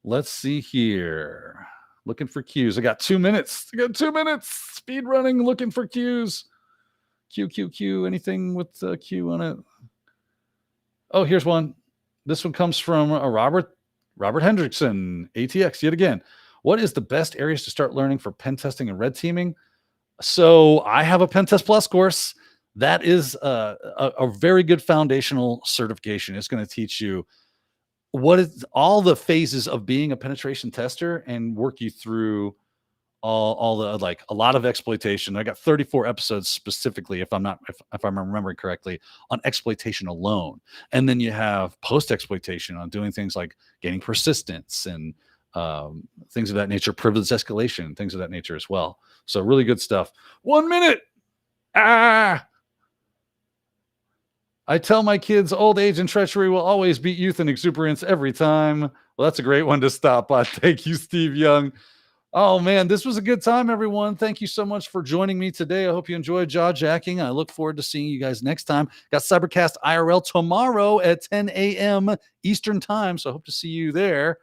Let's see here. Looking for cues. I got 2 minutes. Speed running, looking for cues. Q. Anything with Q on it? Oh, here's one. This one comes from Robert Hendrickson, ATX, yet again. What is the best areas to start learning for pen testing and red teaming? So I have a Pen Test Plus course. That is a very good foundational certification. It's going to teach you what is all the phases of being a penetration tester and work you through all the like a lot of exploitation. I got 34 episodes specifically, if I'm remembering correctly, on exploitation alone. And then you have post exploitation on doing things like gaining persistence and things of that nature, privilege escalation, things of that nature as well. So really good stuff. 1 minute. I tell my kids old age and treachery will always beat youth and exuberance every time. Well, that's a great one to stop on. Thank you, Steve Young. Oh, man, this was a good time, everyone. Thank you so much for joining me today. I hope you enjoyed Jawjacking. I look forward to seeing you guys next time. Got Cybercast IRL tomorrow at 10 a.m. Eastern time, so I hope to see you there.